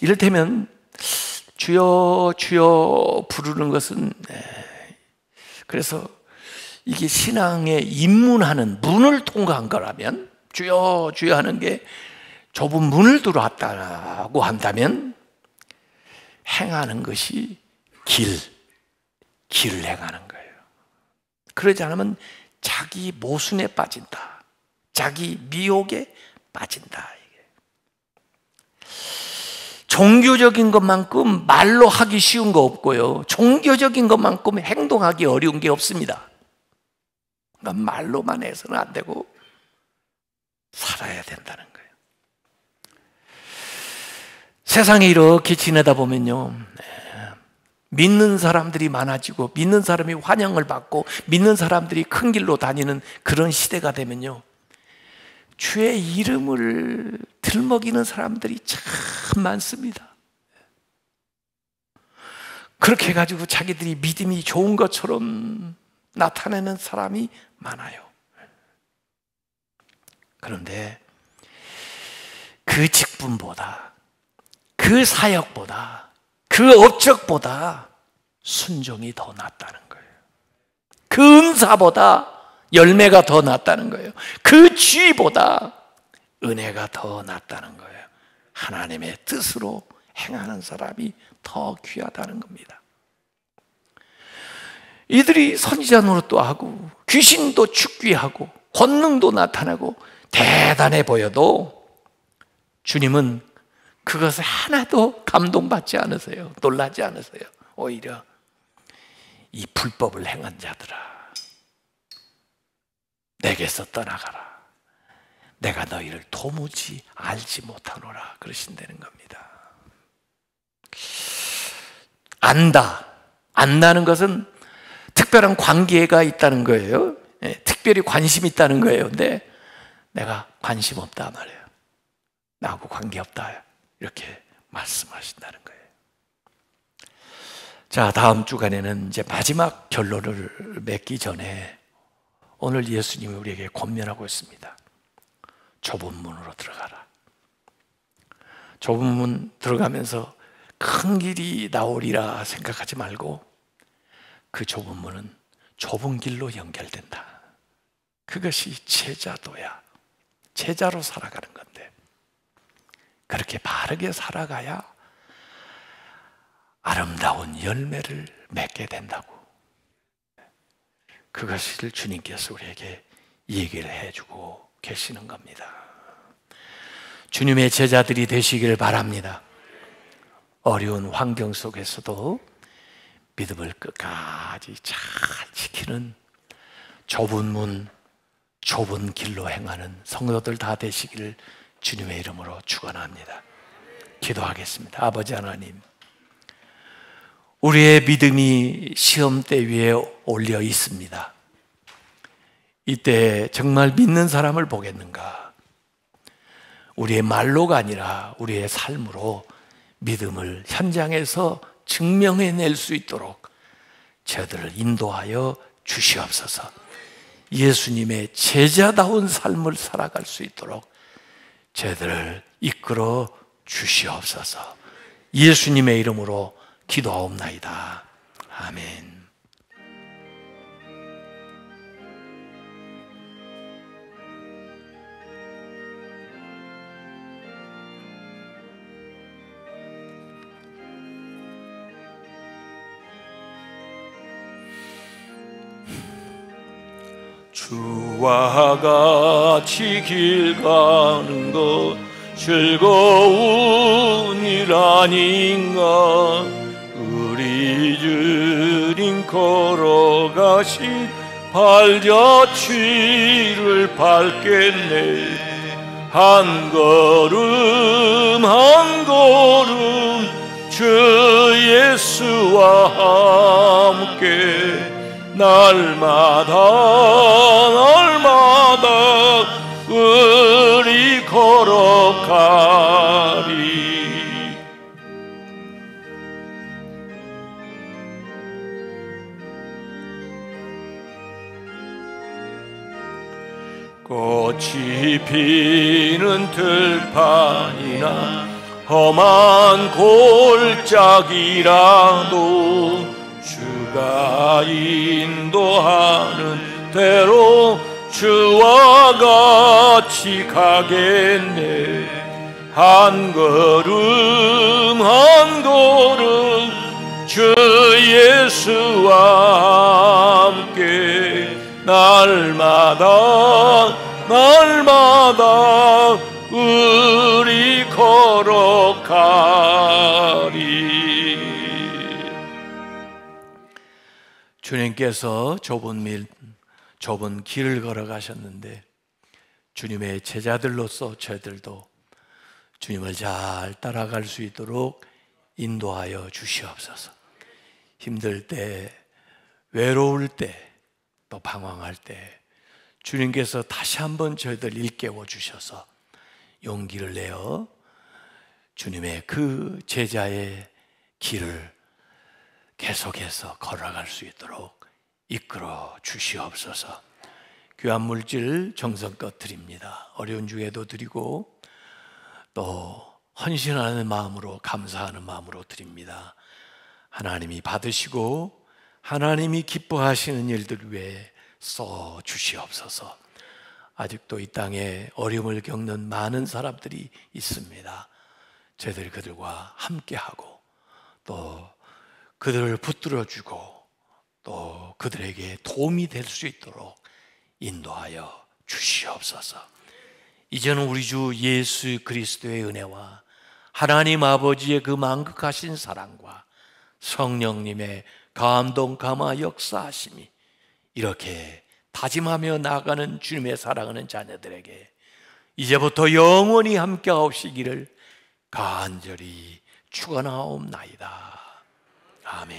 B: 이를테면 주여 주여 부르는 것은, 그래서 이게 신앙에 입문하는 문을 통과한 거라면, 주여 주여 하는 게 좁은 문을 들어왔다고 한다면 행하는 것이 길을 행하는 거예요. 그러지 않으면 자기 모순에 빠진다, 자기 미혹에 빠진다. 종교적인 것만큼 말로 하기 쉬운 거 없고요, 종교적인 것만큼 행동하기 어려운 게 없습니다. 그러니까 말로만 해서는 안 되고 살아야 된다는 거예요. 세상에 이렇게 지내다 보면요, 믿는 사람들이 많아지고 믿는 사람이 환영을 받고 믿는 사람들이 큰 길로 다니는 그런 시대가 되면요, 주의 이름을 들먹이는 사람들이 참 많습니다. 그렇게 해가지고 자기들이 믿음이 좋은 것처럼 나타내는 사람이 많아요. 그런데 그 직분보다, 그 사역보다, 그 업적보다 순종이 더 낫다는 거예요. 그 은사보다 열매가 더 낫다는 거예요. 그 지위보다 은혜가 더 낫다는 거예요. 하나님의 뜻으로 행하는 사람이 더 귀하다는 겁니다. 이들이 선지자 노릇도 하고 귀신도 축귀하고 권능도 나타나고 대단해 보여도 주님은 그것을 하나도 감동받지 않으세요. 놀라지 않으세요. 오히려 이 불법을 행한 자들아, 내게서 떠나가라. 내가 너희를 도무지 알지 못하노라 그러신다는 겁니다. 안다는 것은 특별한 관계가 있다는 거예요. 특별히 관심이 있다는 거예요. 근데 내가 관심 없다 말이에요. 나하고 관계없다, 이렇게 말씀하신다는 거예요. 자, 다음 주간에는 이제 마지막 결론을 맺기 전에 오늘 예수님이 우리에게 권면하고 있습니다. 좁은 문으로 들어가라. 좁은 문 들어가면서 큰 길이 나오리라 생각하지 말고 그 좁은 문은 좁은 길로 연결된다. 그것이 제자도야. 제자로 살아가는 건데 그렇게 바르게 살아가야 아름다운 열매를 맺게 된다고. 그것을 주님께서 우리에게 얘기를 해주고 계시는 겁니다. 주님의 제자들이 되시길 바랍니다. 어려운 환경 속에서도 믿음을 끝까지 잘 지키는 좁은 문, 좁은 길로 행하는 성도들 다 되시기를 주님의 이름으로 축원합니다. 기도하겠습니다. 아버지 하나님, 우리의 믿음이 시험대 위에 올려 있습니다. 이때 정말 믿는 사람을 보겠는가? 우리의 말로가 아니라 우리의 삶으로 믿음을 현장에서 증명해낼 수 있도록 저들을 인도하여 주시옵소서. 예수님의 제자다운 삶을 살아갈 수 있도록 저들을 이끌어 주시옵소서. 예수님의 이름으로 기도하옵나이다. 아멘. 주와 같이 길 가는 것 즐거운 일 아닌가. 우리 주님 걸어가신 발자취를 밟겠네. 한 걸음 한 걸음 주 예수와 함께 날마다 날마다 우리 걸어가리. 꽃이 피는 들판이나 험한 골짜기라도 주가 인도하는 대로 주와 같이 가겠네. 한 걸음 한 걸음 주 예수와 함께 날마다 날마다 우리 걸어가리. 주님께서 좁은 길을 걸어가셨는데 주님의 제자들로서 저희들도 주님을 잘 따라갈 수 있도록 인도하여 주시옵소서. 힘들 때, 외로울 때, 또 방황할 때 주님께서 다시 한번 저희들 일깨워 주셔서 용기를 내어 주님의 그 제자의 길을 계속해서 걸어갈 수 있도록 이끌어 주시옵소서. 귀한 물질 정성껏 드립니다. 어려운 중에도 드리고 또 헌신하는 마음으로 감사하는 마음으로 드립니다. 하나님이 받으시고 하나님이 기뻐하시는 일들 위해 써 주시옵소서. 아직도 이 땅에 어려움을 겪는 많은 사람들이 있습니다. 저희들이 그들과 함께하고 또 그들을 붙들어주고 또 그들에게 도움이 될 수 있도록 인도하여 주시옵소서. 이제는 우리 주 예수 그리스도의 은혜와 하나님 아버지의 그 만극하신 사랑과 성령님의 감동 감화 역사하심이 이렇게 다짐하며 나아가는 주님의 사랑하는 자녀들에게 이제부터 영원히 함께하옵시기를 간절히 축원하옵나이다. 아멘.